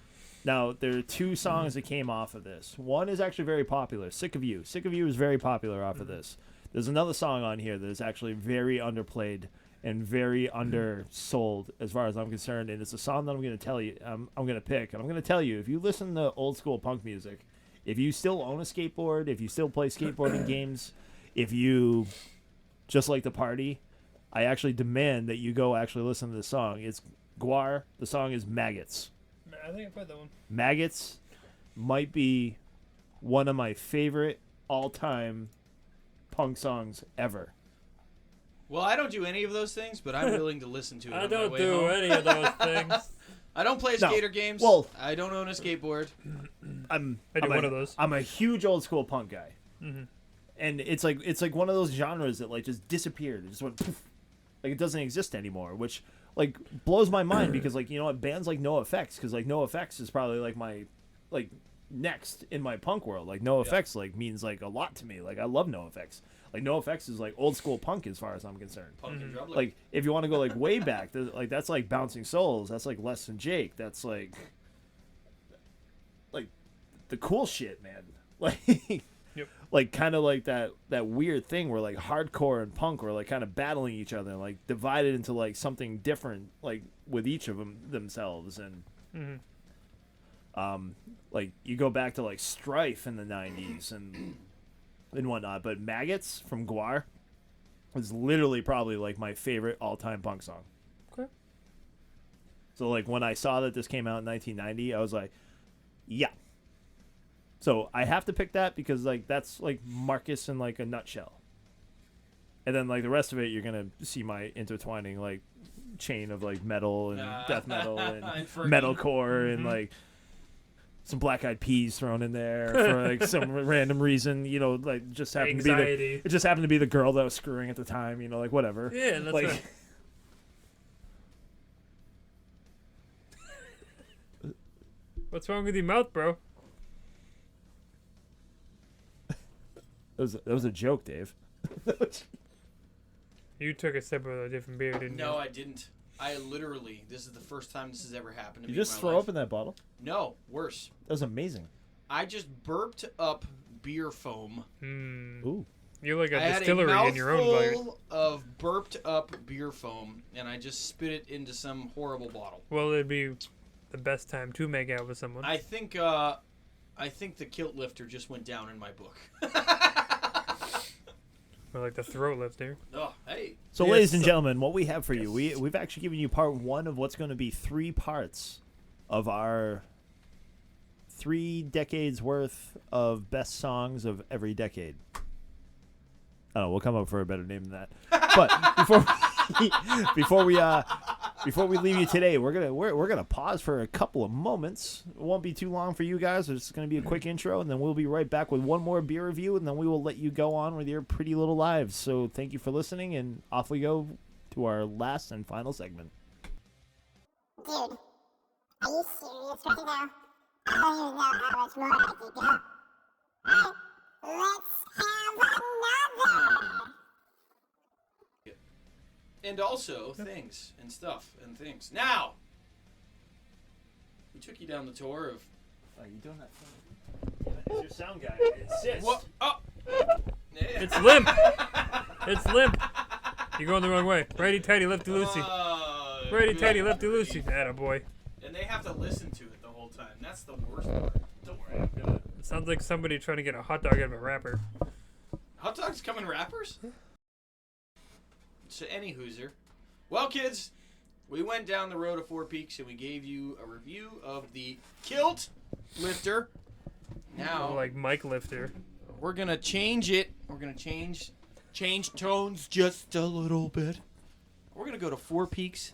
Now, there are two songs that came off of this. One is actually very popular, Sick of You. Sick of You is very popular off of this. There's another song on here that is actually very underplayed, and very undersold as far as I'm concerned. And it's a song that I'm going to tell you, I'm going to pick. And I'm going to tell you, if you listen to old school punk music, if you still own a skateboard, if you still play skateboarding games, if you just like to party, I actually demand that you go actually listen to the song. It's Guar. The song is Maggots. I think I played that one. Maggots might be one of my favorite all-time punk songs ever. Well, I don't do any of those things, but I'm willing to listen to it. I on my don't way do home. any of those things. I don't play No. skater games. Well- I don't own a skateboard. I do I'm one of those. I'm a huge old school punk guy, and it's like one of those genres that like just disappeared. It just went poof. Like it doesn't exist anymore, which like blows my mind because like you know what, bands like NoFX, because like NoFX is probably like my like next in my punk world. Like NoFX like means like a lot to me. Like I love NoFX. Like NoFX is like old school punk as far as I'm concerned. Punk and drum. Like if you want to go like way back, like that's like Bouncing Souls. That's like Less Than Jake. That's like the cool shit, man. Like Yep. like kind of like that weird thing where like hardcore and punk were like kind of battling each other, like divided into like something different, like with each of them themselves. And like you go back to like Strife in the 90s and whatnot, but Maggots from Guar is literally probably like my favorite all-time punk song. Okay. So like when I saw that this came out in 1990, I was like, yeah. So I have to pick that because like that's like Marcus in like a nutshell. And then like the rest of it, you're gonna see my intertwining like chain of like metal and death metal and And Fergie. metalcore and like some Black Eyed Peas thrown in there for like some random reason. You know, like just happened to be Anxiety. it just happened to be the girl that was screwing at the time. You know, like whatever. Yeah, that's like, right. What's wrong with your mouth, bro? That was a joke, Dave. You took a sip of a different beer, didn't No, you? I didn't. I literally, this is the first time this has ever happened to You me. just in my throw life. open that bottle. No, worse. That was amazing. I just burped up beer foam. Ooh. You're like a I had a distillery in your own beer. mouthful of burped up beer foam, and I just spit it into some horrible bottle. Well, it'd be the best time to make out with someone. I think the kilt lifter just went down in my book. Or like the throat lifter. Oh, hey. So, Yes, ladies and so- gentlemen, what we have for you, we've actually given you part one of what's going to be 3 parts of our 3 decades worth of best songs of every decade. I don't know. We'll come up for a better name than that. But before we leave you today, we're gonna pause for a couple of moments. It won't be too long for you guys. It's gonna be a quick intro, and then we'll be right back with one more beer review, and then we will let you go on with your pretty little lives. So thank you for listening, and off we go to our last and final segment. Dude, are you serious right now? I don't even know how much more I could go. Alright, let's have another. And also things and stuff and things. Now, we took you down the tour of Are you doing that thing? It's your sound guy. Insist. what? Oh, yeah. It's limp! It's limp! You're going the wrong way. Righty tighty, lefty loosey. Righty Good tighty, lefty grief. loosey. Attaboy. And they have to listen to it the whole time. That's the worst part. Don't worry, I'm doing it. It sounds like somebody trying to get a hot dog out of a wrapper. Hot dogs come in wrappers? So, any hooser. Well, kids, we went down the road of Four Peaks and we gave you a review of the Kilt Lifter. Now, Like Mike Lifter. we're gonna change it. We're gonna change tones just a little bit. We're gonna go to Four Peaks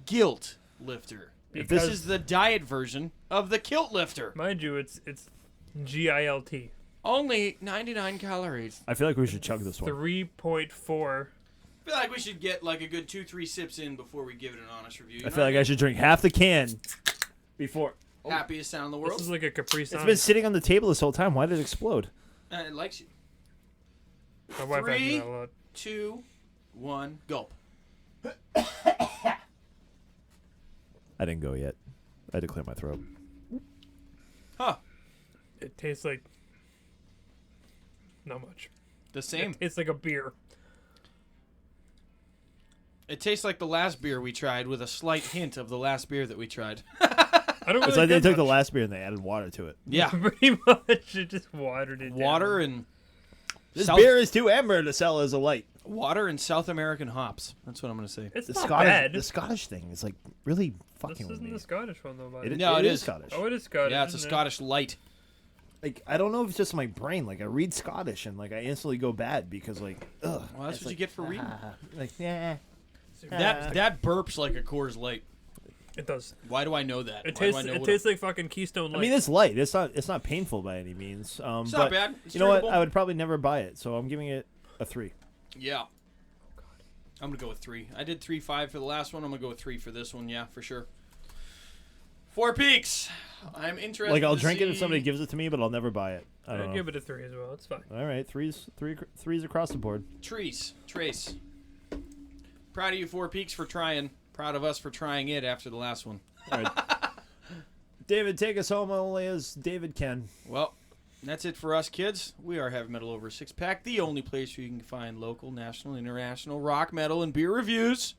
Guilt Lifter. Because- This is the diet version of the Kilt Lifter. Mind you, it's GILT. Only 99 calories. I feel like we should chug this one. 3.4. I feel like we should get like a good 2-3 sips in before we give it an honest review. I feel like I should drink half the can before. Happiest sound in the This world. is like a Capri Sun. It's been sitting on the table this whole time. Why did it explode? It likes you. My wife asks me 3, that a lot. 2, 1, gulp. I didn't go yet. I had to clear my throat. Huh. It tastes like not much. The same. It's like a beer. It tastes like the last beer we tried with a slight hint of the last beer that we tried. I don't really It's like they get took the much. last beer and they added water to it. Yeah. Pretty much, it just watered it Water down. and This South- beer is too amber to sell as a light. water and South American hops. That's what I'm gonna say. It's The not Scottish, bad. the Scottish thing is like really This fucking with isn't me. the Scottish one though, buddy. No, it is. Scottish. Oh, it is Scottish. Yeah, it's a isn't it? Scottish light. Like I don't know if it's just my brain. Like I read Scottish and like I instantly go bad because like ugh. Well, that's It's what you get for reading. Like yeah. That burps like a Coors Light. It does. Why do I know that? It Why do tastes. I know It what tastes like fucking Keystone Light. I mean, it's light. It's not painful by any means. It's but not bad. It's you know what? drinkable. I would probably never buy it, so I'm giving it a 3. Yeah. I'm gonna go with 3. I did 3.5 for the last one. I'm gonna go with 3 for this one. Yeah, for sure. Four Peaks. I'm interested. Like I'll to drink it if see- somebody gives it to me, but I'll never buy it. I I'd don't know. give it a 3 as well. It's fine. All right, threes across the board. Trace. Proud of you, Four Peaks, for trying. Proud of us for trying it after the last one. All right. David, take us home only as David can. Well, that's it for us, kids. We are Heavy Metal Over a Six Pack, the only place where you can find local, national, international rock, metal, and beer reviews.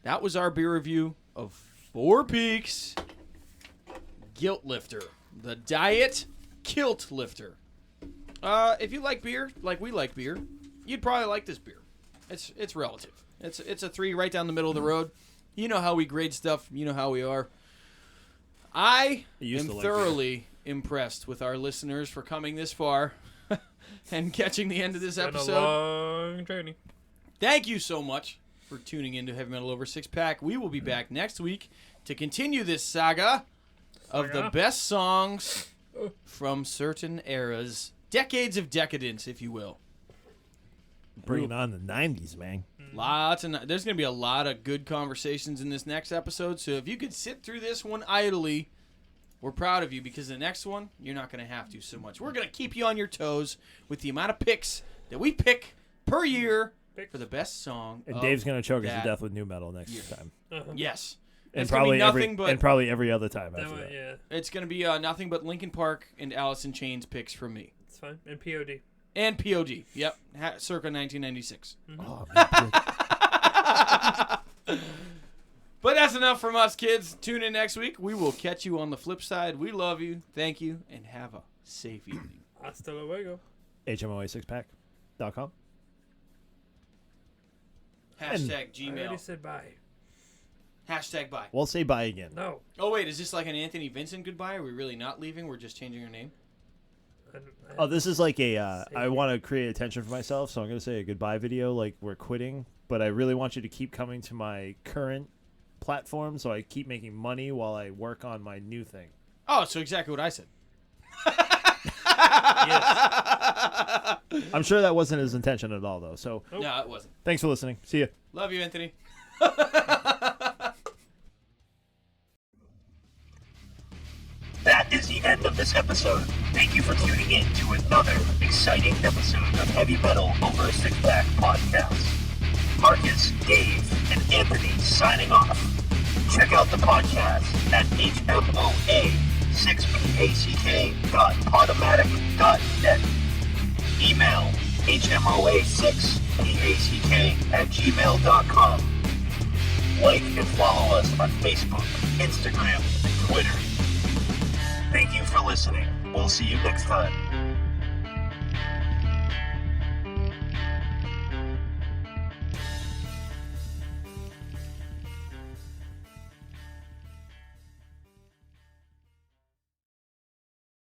That was our beer review of Four Peaks Guilt Lifter, the Diet Kilt Lifter. If you like beer, like we like beer, you'd probably like this beer. It's relative. It's a 3 right down the middle of the road. You know how we grade stuff. You know how we are. I used am to like beer. thoroughly impressed with our listeners for coming this far and catching the end of this Been a episode. long journey. Thank you so much for tuning into Heavy Metal Over Six Pack. We will be back next week to continue this saga of the Saga? best songs from certain eras. Decades of decadence, if you will. Bringing on the 90s, man. There's going to be a lot of good conversations in this next episode. So if you could sit through this one idly, we're proud of you, because the next one, you're not going to have to so much. We're going to keep you on your toes with the amount of picks that we pick per year for the best song. And of Dave's gonna choke us to that death with new metal next time. Yes. And It's gonna be nothing but probably every other time That after one, that. yeah, it's going to be nothing but Linkin Park and Alice in Chains picks from me. it's fine. And POD. And POD. Yep. Circa 1996. Oh, man. But that's enough from us, kids. Tune in next week. We will catch you on the flip side. We love you. Thank you. And have a safe evening. Hasta luego. HMOA6pack.com. Hashtag I already Gmail. said bye. Hashtag bye. We'll say bye again. No. Oh, wait. Is this like an Anthony Vincent goodbye? Are we really not leaving? We're just changing our name? Oh, this is like a, I want to create attention for myself, so I'm going to say a goodbye video, like we're quitting, but I really want you to keep coming to my current platform, so I keep making money while I work on my new thing. Oh, so exactly what I said. Yes. I'm sure that wasn't his intention at all, though, so No, it wasn't. thanks for listening. See ya. Love you, Anthony. That is the end of this episode. Thank you for tuning in to another exciting episode of Heavy Metal Over a Six Pack podcast. Marcus, Dave, and Anthony signing off. Check out the podcast at hmoa6pack.podomatic.net. Email hmoa6pack@gmail.com. Like and follow us on Facebook, Instagram, and Twitter. Thank you for listening. We'll see you next time.